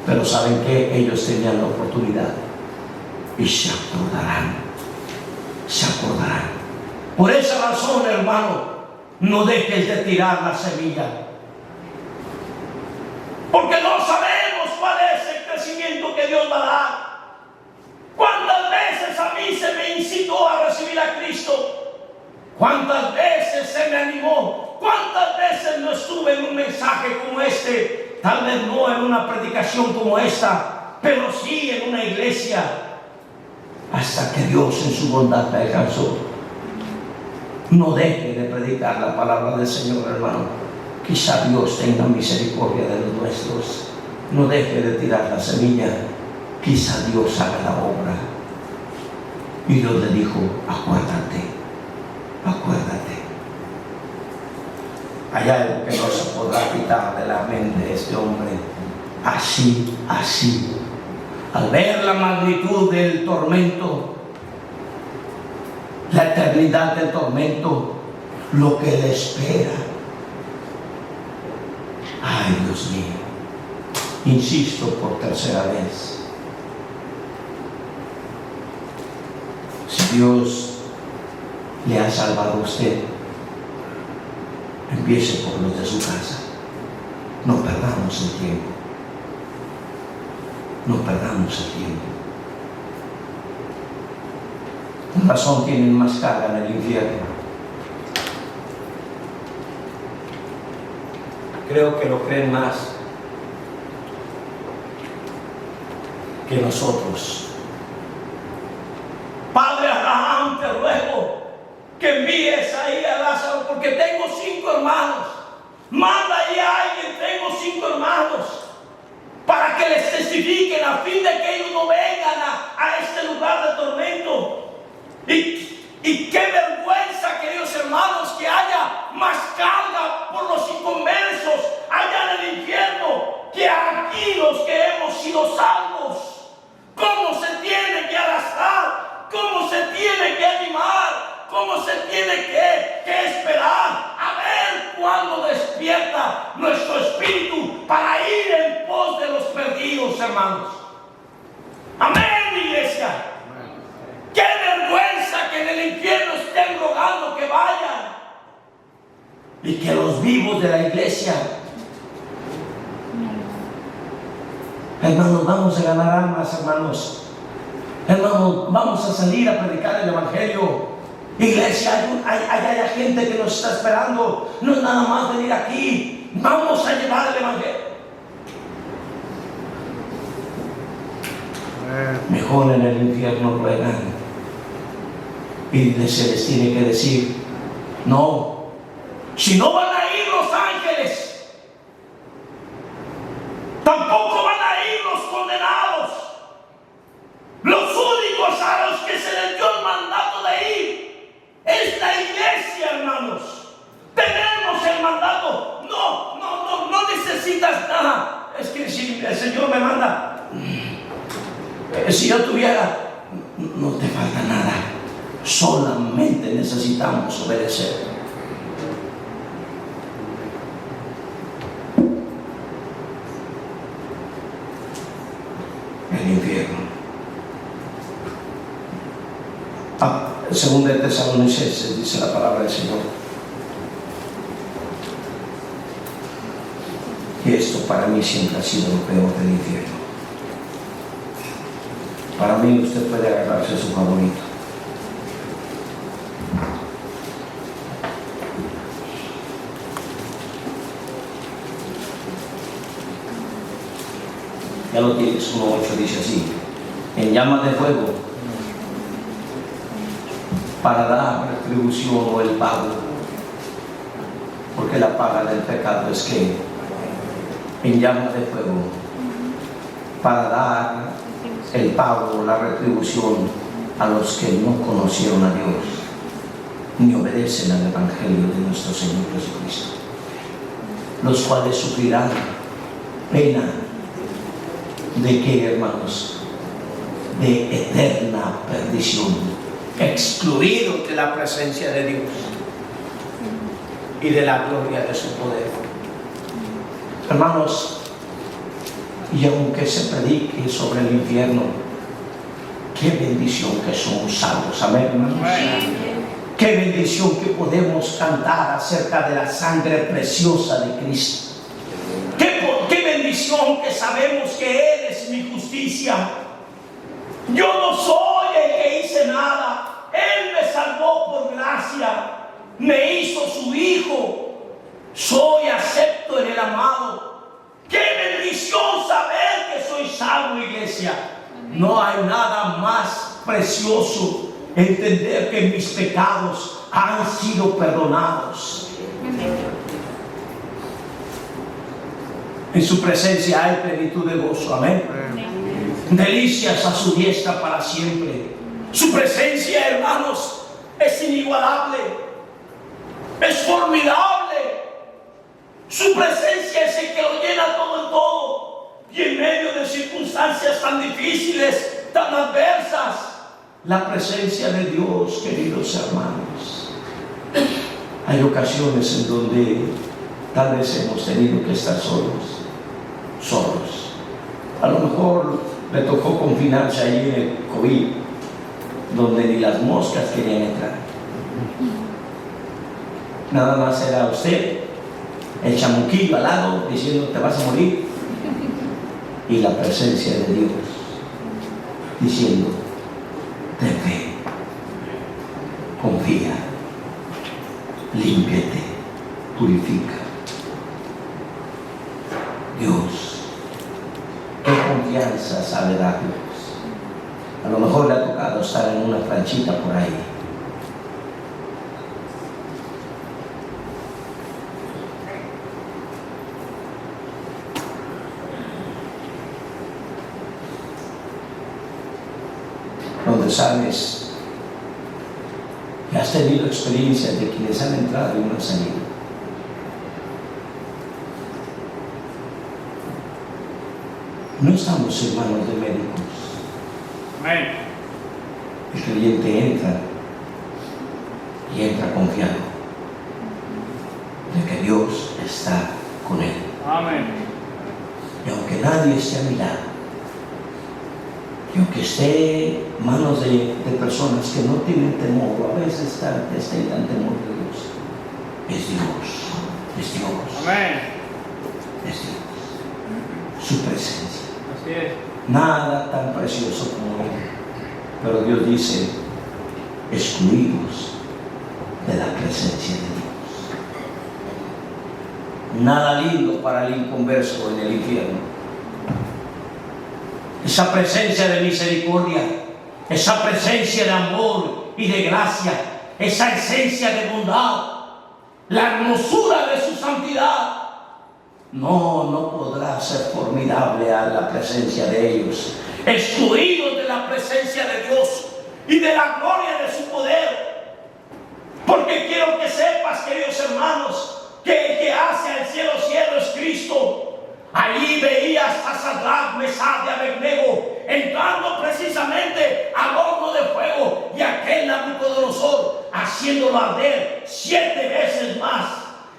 Pero ¿saben qué? Ellos tenían la oportunidad y se acordarán. Por esa razón, hermano, no dejes de tirar la semilla, porque no sabemos cuál es el crecimiento que Dios va a dar. ¿Cuántas veces a mí se me incitó a recibir a Cristo? ¿Cuántas veces se me animó? ¿Cuántas veces no estuve en un mensaje como este? Tal vez no en una predicación como esta, pero sí en una iglesia, hasta que Dios en su bondad me alcanzó. No deje de predicar la palabra del Señor, hermano. Quizá Dios tenga misericordia de los nuestros. No deje de tirar la semilla. Quizá Dios haga la obra. Y Dios le dijo: acuérdate. Hay algo que no se podrá quitar de la mente de este hombre. Así. Al ver la magnitud del tormento, la eternidad del tormento, lo que le espera. Ay, Dios mío. Insisto por tercera vez. Si Dios le ha salvado a usted, empiece por los de su casa. No perdamos el tiempo. Con razón tienen más carga en el infierno. Creo que lo creen más que nosotros. Padre Abraham, te ruego que envíes ahí a Lázaro, porque tengo 5 hermanos. Manda ahí a alguien, tengo 5 hermanos, para que les testifiquen, a fin de que ellos no vengan a este lugar de tormento. Y qué vergüenza, queridos hermanos, que haya más carga por los inconversos allá en el infierno que aquí los que hemos sido salvos. ¿Cómo se tiene que arrastrar? ¿Cómo se tiene que animar? ¿Cómo se tiene que esperar a ver cuándo despierta nuestro espíritu para ir en pos de los perdidos, hermanos? Amén, iglesia. ¡Qué vergüenza que en el infierno estén rogando que vayan! Y que los vivos de la iglesia, hermanos, vamos a ganar almas, hermanos. Hermanos, vamos a salir a predicar el evangelio. Iglesia, hay gente que nos está esperando. No es nada más venir aquí. Vamos a llevar el evangelio. Mejor en el infierno ruegan. Y se les tiene que decir: no, si no van a ir los ángeles, Tampoco van a ir los condenados. Los únicos a los que se les dio el mandato de ir es la iglesia, hermanos. Tenemos el mandato. No necesitas nada. Es que si el Señor me manda, si yo tuviera, no te falta nada. Solamente necesitamos obedecer. El infierno. Según de Tesalonicenses dice la palabra del Señor. Y esto para mí siempre ha sido lo peor del infierno. Para mí usted puede agarrarse su favorito. Ya lo tienes, 1:8 dice así: en llamas de fuego, para dar retribución o el pago, porque la paga del pecado es que en llamas de fuego, para dar el pago o la retribución a los que no conocieron a Dios ni obedecen al Evangelio de nuestro Señor Jesucristo, los cuales sufrirán pena. ¿De qué, hermanos? De eterna perdición, excluidos de la presencia de Dios y de la gloria de su poder. Hermanos, y aunque se predique sobre el infierno, qué bendición que somos salvos. Amén, hermanos. Qué bendición que podemos cantar acerca de la sangre preciosa de Cristo. Qué bendición que sabemos que Él es mi justicia. Yo no soy el que hice nada. Él me salvó por gracia. Me hizo su hijo. Soy acepto en el amado. ¡Qué bendición saber que soy salvo, iglesia! No hay nada más precioso entender que mis pecados han sido perdonados. En su presencia hay plenitud de gozo. Amén. Delicias a su diestra para siempre. Su presencia, hermanos, es inigualable. Es formidable. Su presencia es el que lo llena todo en todo. Y en medio de circunstancias tan difíciles, tan adversas, la presencia de Dios, queridos hermanos. Hay ocasiones en donde tal vez hemos tenido que estar solos. A lo mejor le tocó confinarse ahí en el COVID, donde ni las moscas querían entrar. Nada más era usted, el chamuquillo al lado, diciendo te vas a morir, y la presencia de Dios diciendo ten fe, confía, límpiate, purifica. Dios, qué confianza sabe darnos. A lo mejor le ha tocado estar en una planchita por ahí. Donde sabes que has tenido experiencias de quienes han entrado y no han salido. No estamos en manos de médicos. Amén. El creyente entra y entra confiado de que Dios está con él. Amén. Y aunque nadie esté a mi lado, y aunque esté en manos de personas que no tienen temor, o a veces dan temor de Dios, es Dios, es Dios. Amén. Es Dios. Su presencia. Así es. Nada tan precioso como Él. Pero Dios dice, excluidos de la presencia de Dios. Nada lindo para el inconverso en el infierno. Esa presencia de misericordia, esa presencia de amor y de gracia, esa esencia de bondad, la hermosura de su santidad, no podrá ser formidable a la presencia de ellos. Excluidos de la presencia de Dios y de la gloria de su poder. Porque quiero que sepas, queridos hermanos, que el que hace al cielo es Cristo. Allí veías a Sadrach, Mesach y Abednego entrando precisamente al horno de fuego, y aquel Nabucodonosor haciéndolo arder 7 veces más.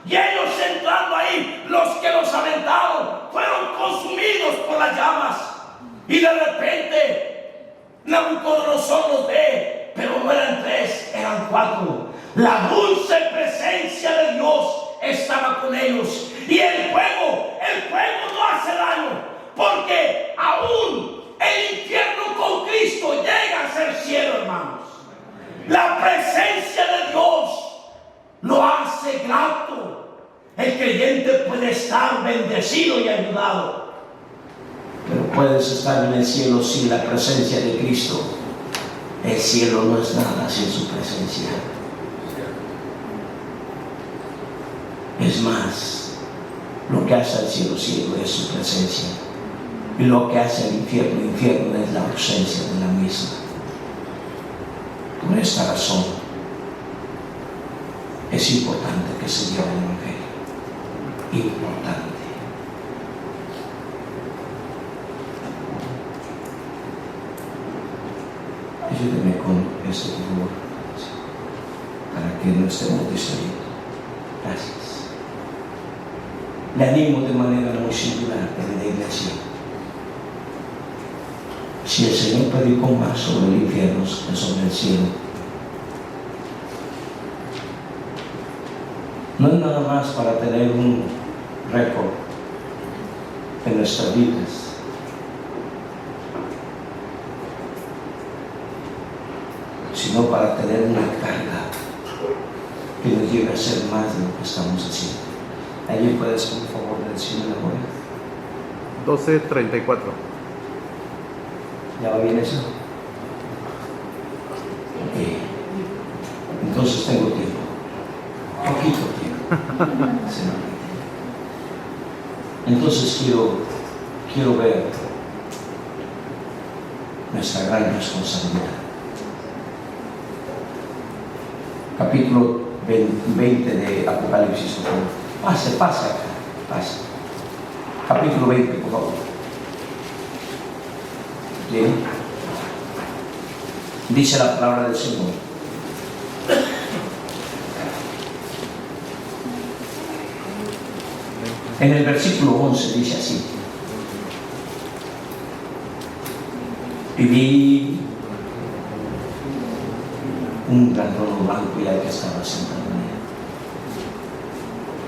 Y ellos entrando ahí, los que los aventaron fueron consumidos por las llamas. Y de repente Nabucodonosor los ve, pero no eran 3, eran 4. La dulce presencia de Dios estaba con ellos. Y el fuego no hace daño, porque aún el infierno con Cristo llega a ser cielo, hermanos. La presencia de Dios lo hace grato. El creyente puede estar bendecido y ayudado, pero puedes estar en el cielo sin la presencia de Cristo. El cielo no es nada sin su presencia. Es más, lo que hace al cielo, cielo es su presencia. Y lo que hace el infierno, infierno es la ausencia de la misma. Por esta razón, es importante que se lleve el Evangelio. Importante. Ayúdeme con esto, por favor, para que no estemos distrayendo. Gracias. Le animo de manera muy singular de la iglesia. Si el Señor predicó más sobre el infierno que sobre el cielo, no es nada más para tener un récord en nuestras vidas, sino para tener una carga que nos lleve a hacer más de lo que estamos haciendo. ¿Alguien puede hacer un favor de decirme la hora? 12:34. ¿Ya va bien eso? Ok. Entonces tengo tiempo. Poquito tiempo. Sí. Entonces quiero ver nuestra gran responsabilidad. Capítulo 20 de Apocalipsis, por favor. Pase acá, pase. Capítulo 20, por favor. Bien. Dice la palabra del Señor. En el versículo 11 dice así: y vi un gran trono blanco y al que estaba sentado en él,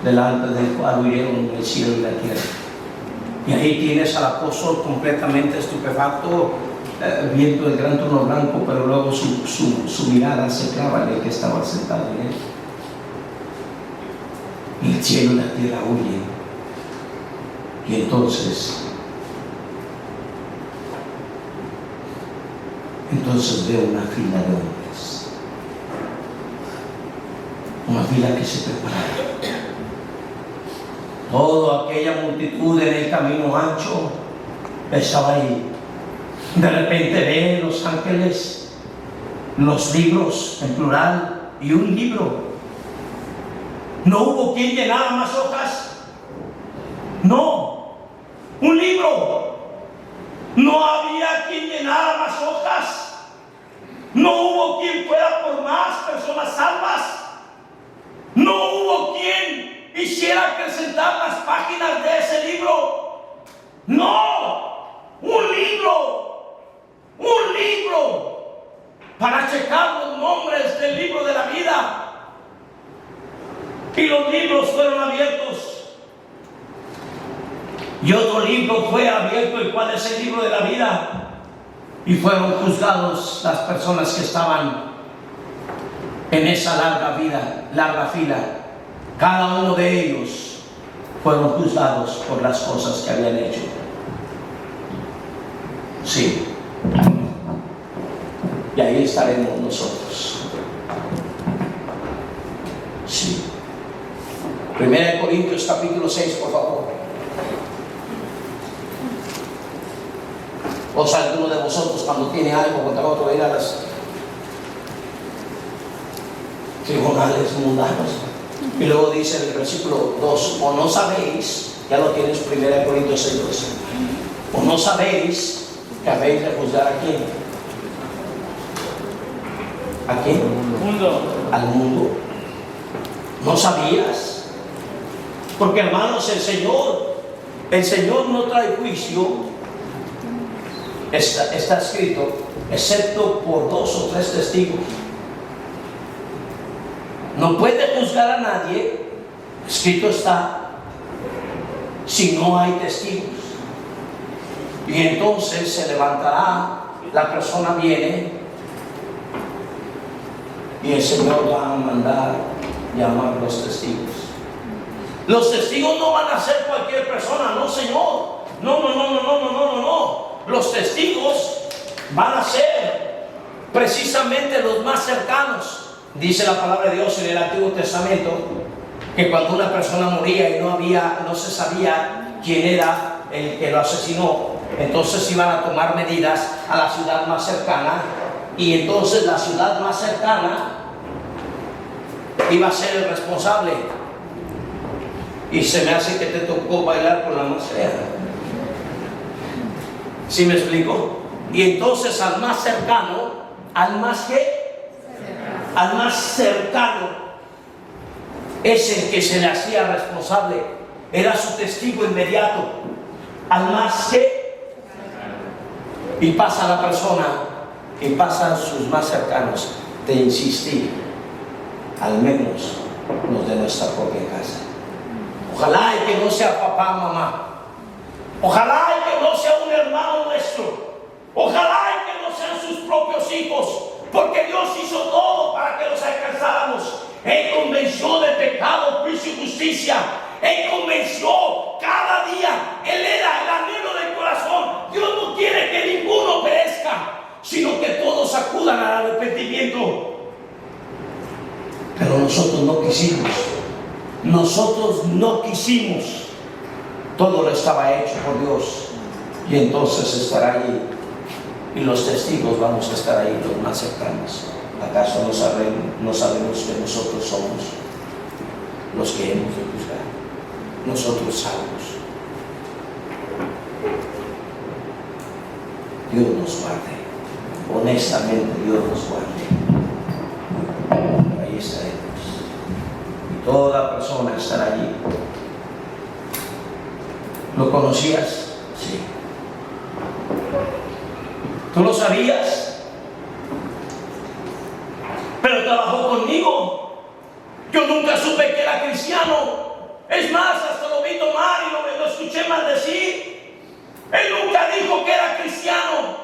delante del cual huyeron el cielo y la tierra. Y ahí tienes al apóstol completamente estupefacto, viendo el gran trono blanco, pero luego su mirada se clava en el que estaba sentado en él. Y el cielo y la tierra huyen. Y entonces veo una fila de hombres, una fila que se preparaba. Toda aquella multitud en el camino ancho estaba ahí. De repente ven los ángeles, los libros en plural y un libro. No hubo quien llenara más hojas. No, un libro. No había quien llenara más hojas. No hubo quien fuera por más personas salvas. No hubo quien hiciera acrecentar las páginas de ese libro. No, un libro para checar los nombres del libro de la vida. Y los libros fueron abiertos. Y otro libro fue abierto, el cual es el libro de la vida. Y fueron juzgados las personas que estaban en esa larga fila. Cada uno de ellos fueron juzgados por las cosas que habían hecho. Sí. Y ahí estaremos nosotros. Sí. 1 Corintios capítulo 6, por favor. O sea, alguno de vosotros cuando tiene algo contra otro ir a las tribunales mundanos. Y luego dice en el versículo 2, o no sabéis, ya lo tienes 1 Corintios 6:12, o no sabéis que habéis de juzgar a quién. ¿A quién? Mundo. Al mundo. ¿No sabías? Porque hermanos, el Señor no trae juicio. Está escrito, excepto por 2 o 3 testigos. No puede juzgar a nadie, escrito está, si no hay testigos. Y entonces se levantará, la persona viene y el Señor va a mandar llamar a los testigos. Los testigos no van a ser cualquier persona, no, Señor. No. Los testigos van a ser precisamente los más cercanos. Dice la palabra de Dios en el Antiguo Testamento que cuando una persona moría y no se sabía quién era el que lo asesinó, entonces iban a tomar medidas a la ciudad más cercana, y entonces la ciudad más cercana iba a ser el responsable. Y se me hace que te tocó bailar con la más fea. ¿Sí me explico? Y entonces al más cercano, al más cercano, es el que se le hacía responsable, era su testigo inmediato. Al más y pasa la persona y pasan sus más cercanos de insistir, al menos los de nuestra propia casa. Ojalá y que no sea papá, mamá. Ojalá y que no sea un hermano nuestro. Ojalá y que no sean sus propios hijos, porque Dios hizo todo para que los alcanzáramos. Él convenció de pecado, juicio y justicia. Él convenció cada día. Él era el anhelo del corazón. Dios no quiere que ninguno perezca, sino que todos acudan al arrepentimiento. Pero nosotros no quisimos. Nosotros no quisimos. Todo lo estaba hecho por Dios. Y entonces estará allí. Y los testigos vamos a estar ahí, los más cercanos. ¿Acaso no sabemos que nosotros somos los que hemos de juzgar? Nosotros salvos. Dios nos guarde. Honestamente, Dios nos guarde. Ahí estaremos. Y toda persona estará allí. ¿Lo conocías? Sí. ¿Tú lo sabías? Pero trabajó conmigo. Yo nunca supe que era cristiano. Es más, hasta lo vi tomar y lo escuché maldecir. Él nunca dijo que era cristiano.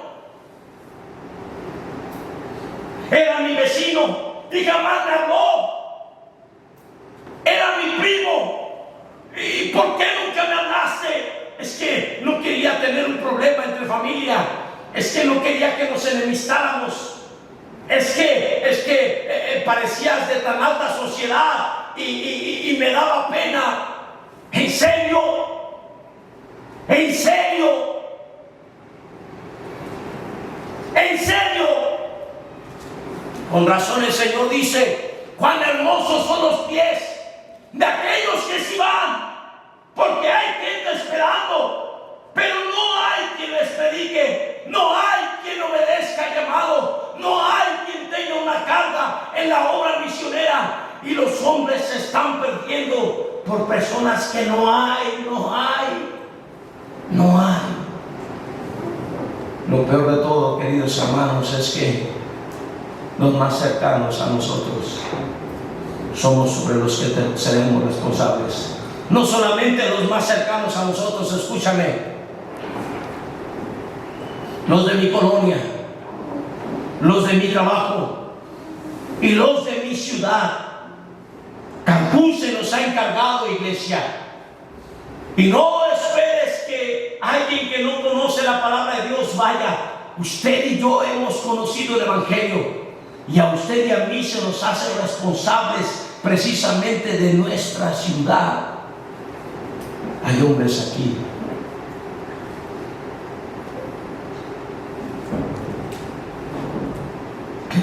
Era mi vecino y jamás me habló. Era mi primo. ¿Y por qué nunca me hablaste? Es que no quería tener un problema entre familia. Es que no quería que nos enemistáramos. Es que parecías de tan alta sociedad y me daba pena. ¿En serio? ¿En serio? ¿En serio? Con razón el Señor dice: cuán hermosos son los pies de aquellos que sí van, porque hay gente esperando, pero no hay quien les predique, no hay quien obedezca al llamado, no hay quien tenga una carga en la obra misionera, y los hombres se están perdiendo por personas que no hay. Lo peor de todo, queridos hermanos, es que los más cercanos a nosotros somos sobre los que seremos responsables. No solamente los más cercanos a nosotros, escúchame, los de mi colonia, los de mi trabajo y los de mi ciudad. Cancún se nos ha encargado, iglesia. Y no esperes que alguien que no conoce la palabra de Dios vaya. Usted y yo hemos conocido el Evangelio, y a usted y a mí se nos hace responsables precisamente de nuestra ciudad. Hay hombres aquí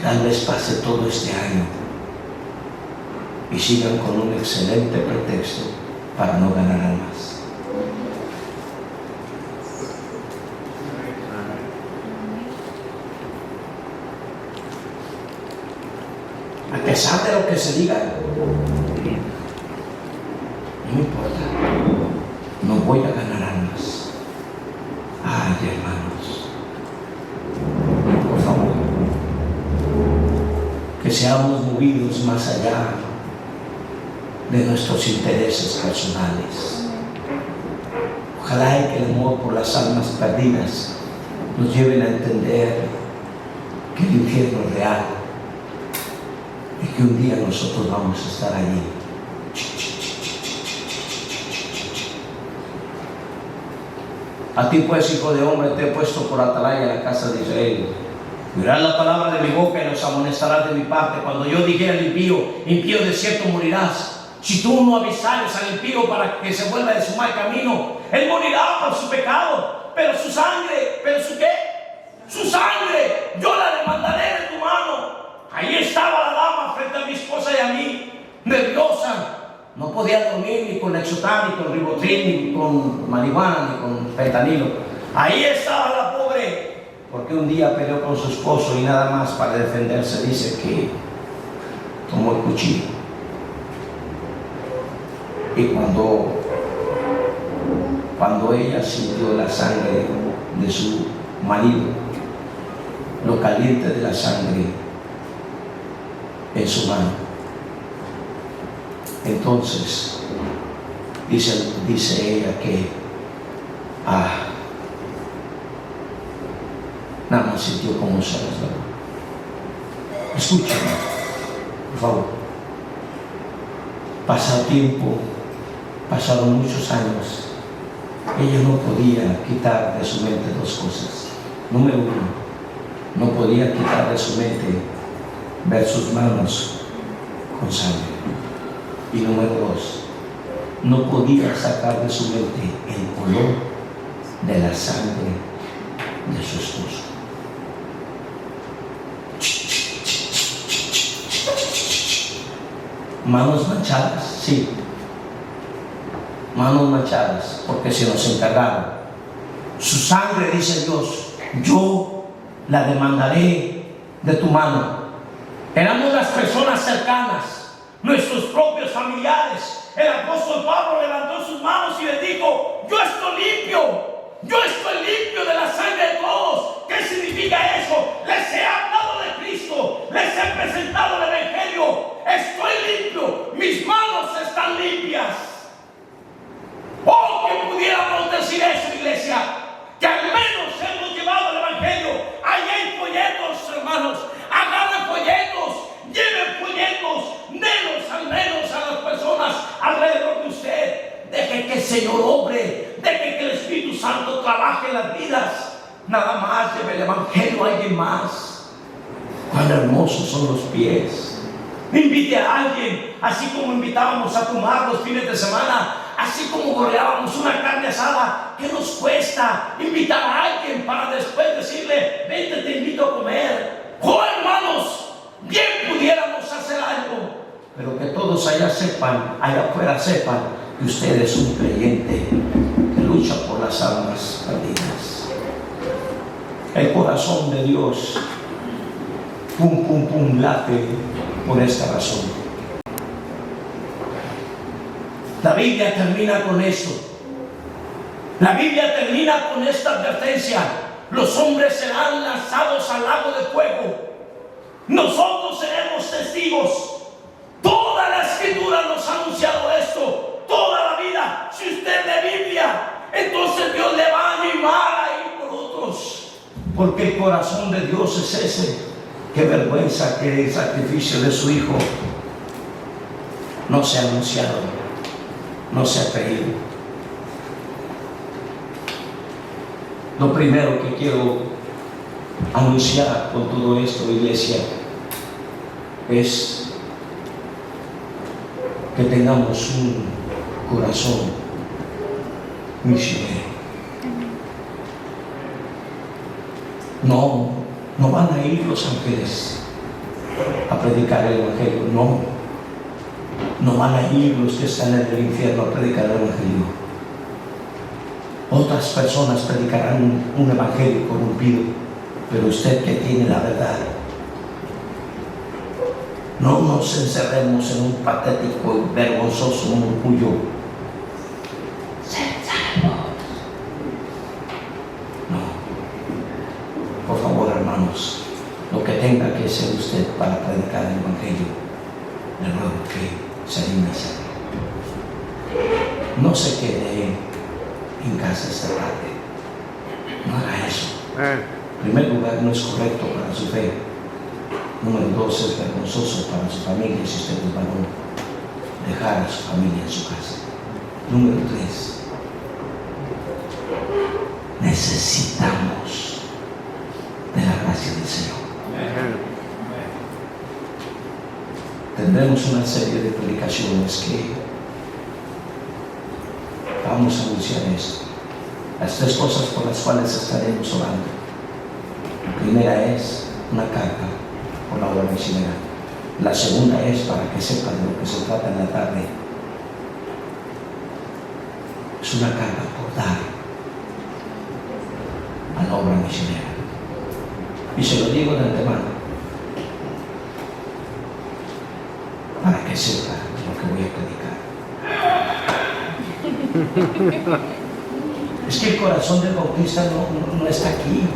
tal vez pase todo este año y sigan con un excelente pretexto para no ganar almas. A pesar de lo que se diga, no importa, no voy a ganar almas. Ay, hermanos, por favor, que seamos movidos más allá de nuestros intereses personales. Ojalá y que el amor por las almas perdidas nos lleven a entender que el infierno es real y que un día nosotros vamos a estar allí. A ti pues, hijo de hombre, te he puesto por atalaya en la casa de Israel. Oirás la palabra de mi boca y los amonestarás de mi parte. Cuando yo dijera al impío, impío de cierto morirás. Si tú no avisares al impío para que se vuelva de su mal camino, él morirá por su pecado. Pero su sangre, ¿pero su qué? Su sangre, yo la demandaré de tu mano. Ahí estaba la dama frente a mi esposa y a mí, nerviosa. No podía dormir ni con Lexotan, ni con Ribotril, ni con marihuana, ni con fentanilo. Ahí estaba la pobre, porque un día peleó con su esposo y nada más para defenderse dice que tomó el cuchillo. Y cuando ella sintió la sangre de su marido, lo caliente de la sangre en su mano, entonces dice ella que nada más sintió como se resbaló. Escúchame, por favor. Pasado tiempo, pasaron muchos años, ella no podía quitar de su mente dos cosas. Número uno, no podía quitar de su mente ver sus manos con sangre. Y número dos, no podía sacar de su mente el olor de la sangre de su esposo. Manos manchadas, sí. Manos manchadas, porque se nos encargaron. Su sangre, dice Dios, yo la demandaré de tu mano. Éramos las personas cercanas, nuestros propios familiares. El apóstol Pablo levantó sus manos y les dijo: yo estoy limpio de la sangre de todos. ¿Qué significa eso? Les he hablado de Cristo, les he presentado el Evangelio. Estoy limpio, mis manos están limpias. Oh, que pudiéramos decir eso, iglesia, que al menos hemos llevado el Evangelio. Ahí hay folletos, hermanos, agarren folletos, lleven folletos, denos al menos a las personas alrededor de usted. Deje que el Señor obre, deje que el Espíritu Santo trabaje en las vidas. Nada más lleve el Evangelio a alguien más. Cuán hermosos son los pies. Invite a alguien, así como invitábamos a fumar los fines de semana, así como gorreábamos una carne asada. ¿Qué nos cuesta invitar a alguien para después decirle: vente, te invito a comer? Oh, hermanos, bien pudiéramos hacer algo, pero que todos allá afuera sepan que usted es un creyente que lucha por las almas perdidas. El corazón de Dios, pum, pum, pum, late por esta razón. La Biblia termina con esto. La Biblia termina con esta advertencia: los hombres serán lanzados al lago de fuego. Nosotros seremos testigos. Toda la Escritura nos ha anunciado esto, toda la vida. Si usted lee Biblia, entonces Dios le va a animar a ir por otros, porque el corazón de Dios es ese. Qué vergüenza que el sacrificio de su Hijo no se ha anunciado, no se ha creído. Lo primero que quiero anunciar con todo esto, iglesia, es que tengamos un corazón misionero. No van a ir los ángeles a predicar el Evangelio. No van a ir los que están en el infierno a predicar el Evangelio. Otras personas predicarán un Evangelio corrompido, pero usted que tiene la verdad, no nos encerremos en un patético y vergonzoso orgullo. Ser salvos. No. Por favor, hermanos, lo que tenga que hacer usted para predicar el Evangelio, le ruego que se anime a hacerlo. No se quede en casa esta tarde. No haga eso. En primer lugar, no es correcto para su fe. Número 2, es vergonzoso para su familia si usted es varón. Dejar a su familia en su casa. Número 3, necesitamos de la gracia del Señor. Tendremos una serie de predicaciones que vamos a anunciar esto. Las 3 cosas por las cuales estaremos orando. La primera es una carta por la obra misionera. La segunda es para que sepan de lo que se trata en la tarde. Es una carta por dar a la obra misionera. Y se lo digo de antemano, para que sepa lo que voy a predicar. Es que el corazón del bautista no está aquí.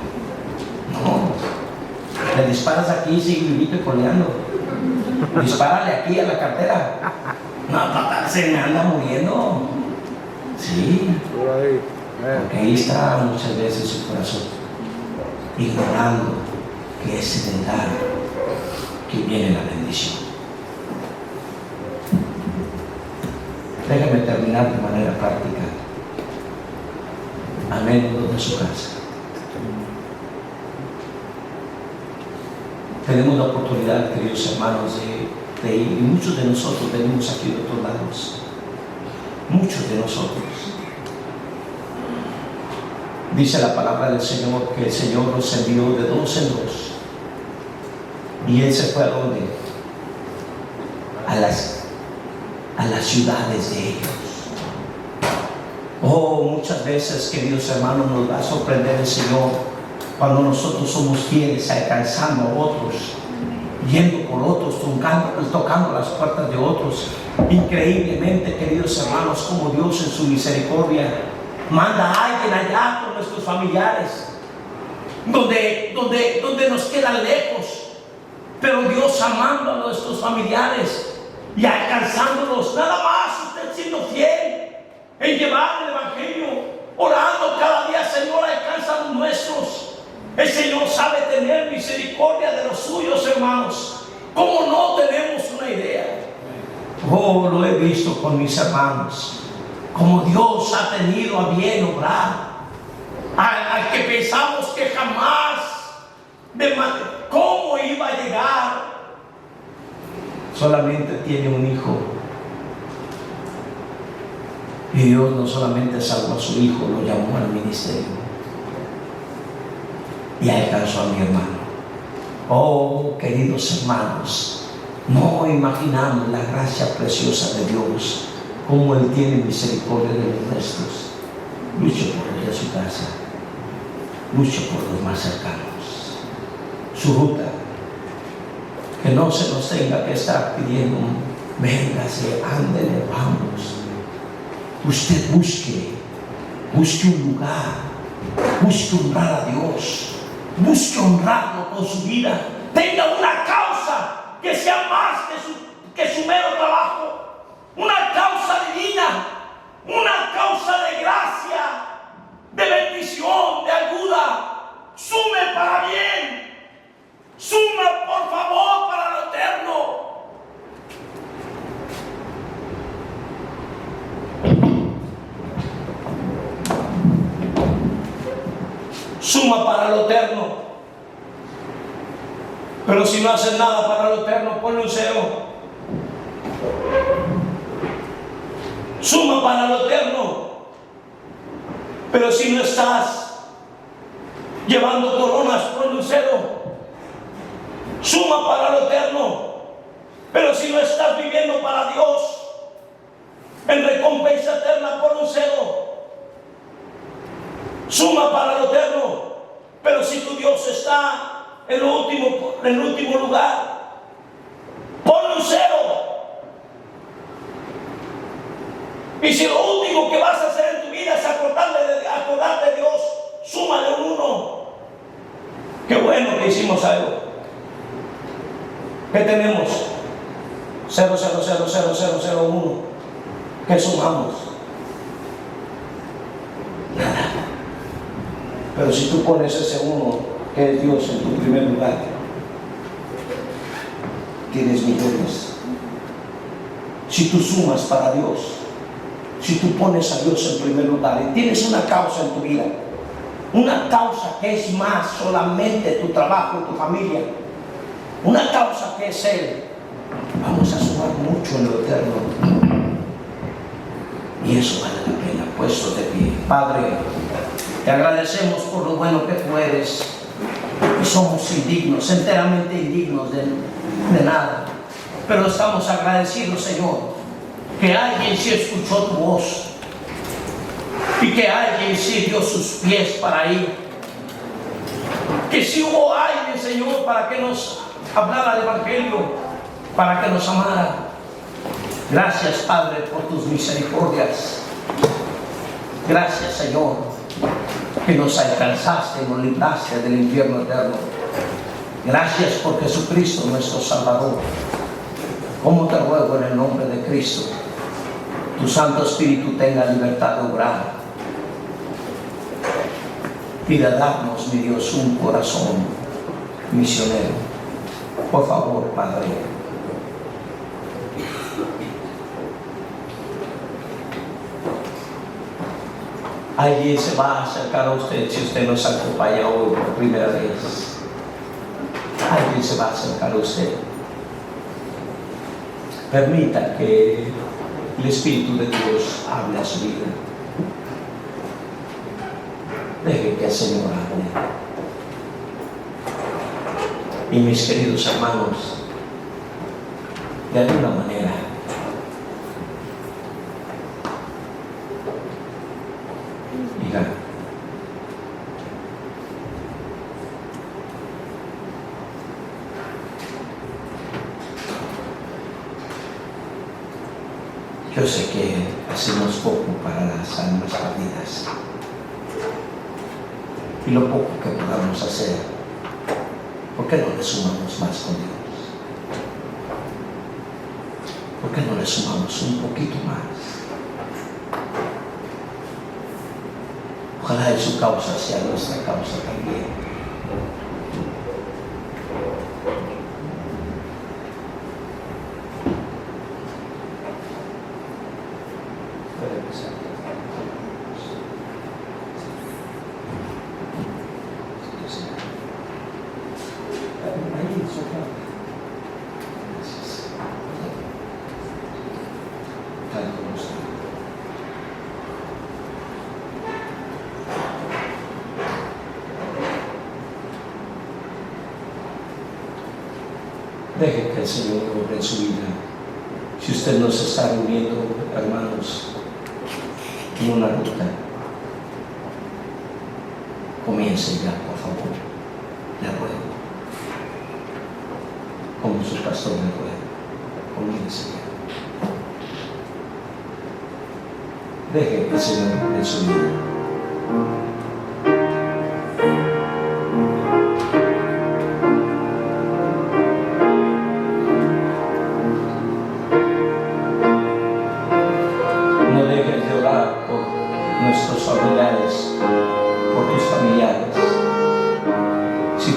No. Le disparas aquí y sigue vivito y coleando. Dispárale aquí a la cartera. No, papá, se me anda muriendo. Sí. Porque ahí está muchas veces su corazón, ignorando que es en el dar que viene la bendición. Déjame terminar de manera práctica. A menudo de su casa. Tenemos la oportunidad, queridos hermanos, de ir, y muchos de nosotros venimos aquí de otros lados. Muchos de nosotros. Dice la palabra del Señor que el Señor los envió de 2 en 2. Y Él se fue a dónde? A las ciudades de ellos. Oh, muchas veces, queridos hermanos, nos va a sorprender el Señor cuando nosotros somos fieles alcanzando a otros, yendo por otros, tocando las puertas de otros. Increíblemente, queridos hermanos, como Dios en su misericordia manda a alguien allá con nuestros familiares, donde nos quedan lejos, pero Dios amando a nuestros familiares y alcanzándolos, nada más usted siendo fiel en llevar el Evangelio, orando cada día: Señor, alcanza a los nuestros. El Señor sabe tener misericordia de los suyos, hermanos. ¿Cómo no tenemos una idea? Oh, lo he visto con mis hermanos, como Dios ha tenido a bien obrar. Al que pensamos que jamás, ¿cómo iba a llegar? Solamente tiene un hijo. Y Dios no solamente salvó a su hijo, lo llamó al ministerio. Y alcanzó a mi hermano. Oh, queridos hermanos, no imaginamos la gracia preciosa de Dios, como Él tiene misericordia de los nuestros. Luche por los de su casa, luche por los más cercanos. Su ruta, que no se nos tenga que estar pidiendo: véngase, ándele, vamos. Usted busque un lugar, busque honrar a Dios, busque honrarlo con su vida. Tenga una causa que sea más que su mero trabajo, una causa divina, una causa de gracia, de bendición, de ayuda. Sume para bien, suma por favor para lo eterno. Suma para lo eterno. Pero si no haces nada para lo eterno, ponle un 0. Suma para lo eterno. Pero si no estás llevando coronas, ponle un 0. Suma para lo eterno. Pero si no estás viviendo para Dios, en recompensa eterna, por un cero. Suma para lo eterno. Pero si tu Dios está en el último lugar, ponle un cero. Y si lo último que vas a hacer en tu vida es acordarte de Dios, súmale un 1. Qué bueno que hicimos algo. ¿Qué tenemos? 0,0000001. ¿Qué sumamos? Nada. Pero si tú pones ese 1, que es Dios, en tu primer lugar, tienes millones. Si tú sumas para Dios, si tú pones a Dios en primer lugar y tienes una causa en tu vida, una causa que es más solamente tu trabajo y tu familia, una causa que es Él, vamos a sumar mucho en lo eterno. Y eso vale la pena, puesto de pie. Padre, te agradecemos por lo bueno que tú eres. Y somos indignos, enteramente indignos de nada. Pero estamos agradecidos, Señor, que alguien sí escuchó tu voz y que alguien sí dio sus pies para ir. Que sí hubo alguien, Señor, para que nos hablara del Evangelio, para que nos amara. Gracias, Padre, por tus misericordias. Gracias, Señor, que nos alcanzaste y nos libraste del infierno eterno. Gracias por Jesucristo, nuestro Salvador. Como te ruego en el nombre de Cristo, tu Santo Espíritu tenga libertad de obrar y de darnos, mi Dios, un corazón misionero. Por favor, Padre. Alguien se va a acercar a usted si usted nos acompaña hoy por primera vez. Alguien se va a acercar a usted. Permita que el Espíritu de Dios hable a su vida. Deje que el Señor hable. Y mis queridos hermanos, de alguna manera, mira, yo sé que hacemos poco para las almas perdidas. Y lo poco que podamos hacer, ¿por qué no le sumamos más con Dios? ¿Por qué no le sumamos un poquito más? Ojalá de su causa sea nuestra causa también. Deje que el Señor obre en su vida. Si usted nos está reuniendo, hermanos, en una ruta, comience ya, por favor. Le ruego. Como su pastor le ruego. Comience ya. Deje que el Señor obre en su vida.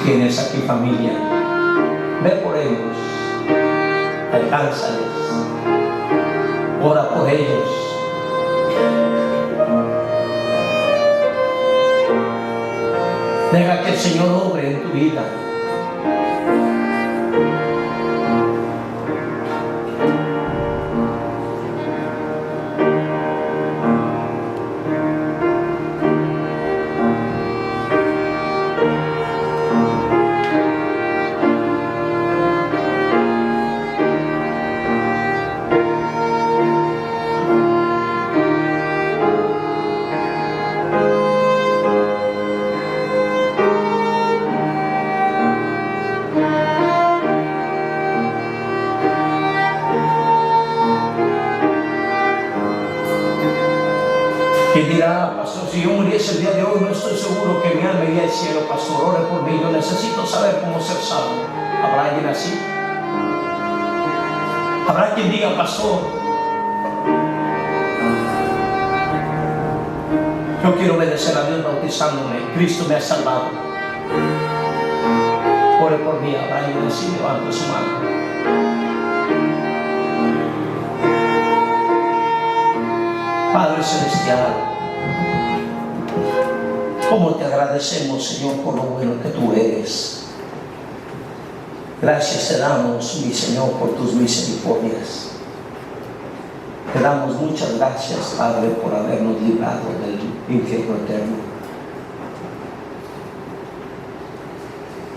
Tienes aquí familia, ve por ellos, alcánzales, ora por ellos. Deja que el Señor obre en tu vida. ¿Quién dirá, pastor, si yo muriese el día de hoy, no estoy seguro que mi alma iría al cielo? Pastor, ore por mí, yo necesito saber cómo ser salvo. ¿Habrá alguien así? ¿Habrá quien diga, pastor, yo quiero obedecer a Dios bautizándome, Cristo me ha salvado? Ore por mí. ¿Habrá alguien así? Levante su mano. Padre Celestial, ¿cómo te agradecemos, Señor, por lo bueno que tú eres? Gracias te damos, mi Señor, por tus misericordias. Te damos muchas gracias, Padre, por habernos librado del infierno eterno.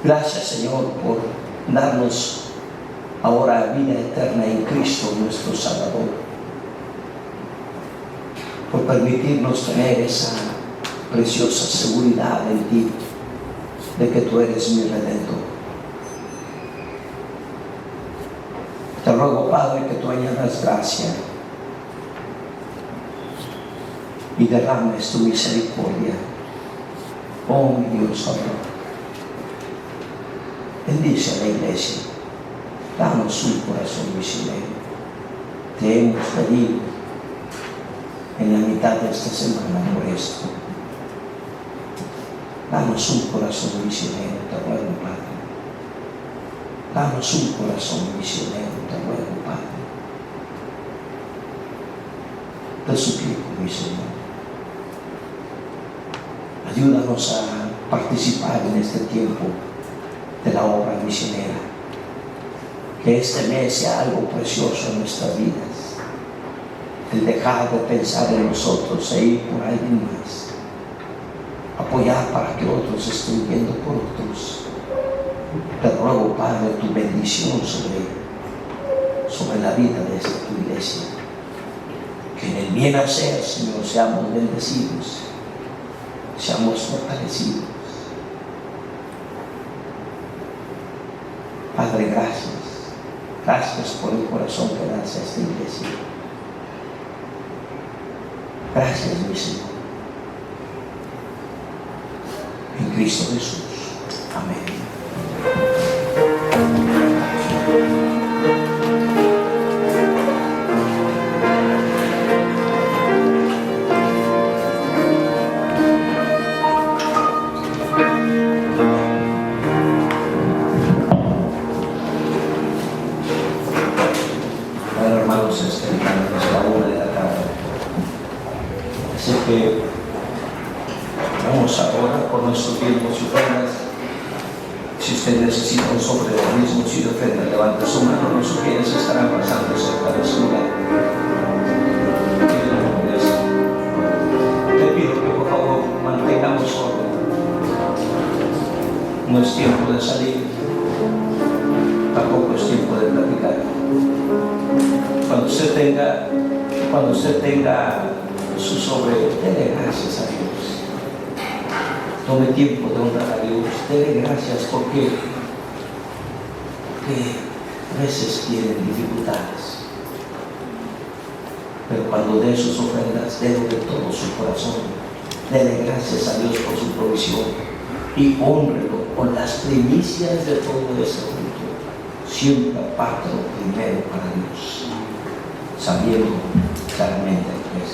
Gracias, Señor, por darnos ahora vida eterna en Cristo, nuestro Salvador. Por permitirnos tener esa preciosa seguridad en ti, de que tú eres mi Redentor. Te ruego, Padre, que tú añadas gracia y derrames tu misericordia. Oh, mi Dios amor. Bendice a la iglesia. Danos un corazón misionero. Te hemos pedido en la mitad de esta semana por esto. Danos un corazón misionero, te ruego, Padre. Danos un corazón misionero, te ruego, Padre. Te suplico, mi Señor. Ayúdanos a participar en este tiempo de la obra misionera. Que este mes sea algo precioso en nuestras vidas. El dejar de pensar en nosotros e ir por alguien más. Apoyar para que otros estén viendo por otros. Te ruego, Padre, tu bendición sobre la vida de esta tu iglesia. Que en el bien hacer, Señor, seamos bendecidos, seamos fortalecidos. Padre, gracias. Gracias por el corazón que das a esta iglesia. Gracias, mi Señor. En Cristo Jesús. Amén. Bueno, hermanos, es la 1 de la tarde. Así que vamos a orar por nuestros bienes y ofrendas. Si usted necesita un sobre del mismo y de ofrenda, levante su mano. Los sugieres estarán pasando cerca de su lugar. Te pido que por favor mantengamos orden. No es tiempo de salir, tampoco es tiempo de platicar. Cuando usted tenga su sobre, dele gracias a Dios. Tome tiempo de honrar a Dios. Dele gracias porque a veces tienen dificultades. Pero cuando dé sus ofrendas, dele de todo su corazón. Dele gracias a Dios por su provisión y honrelo con las primicias de todo ese fruto. Siempre apártelo primero para Dios, sabiendo claramente lo que es.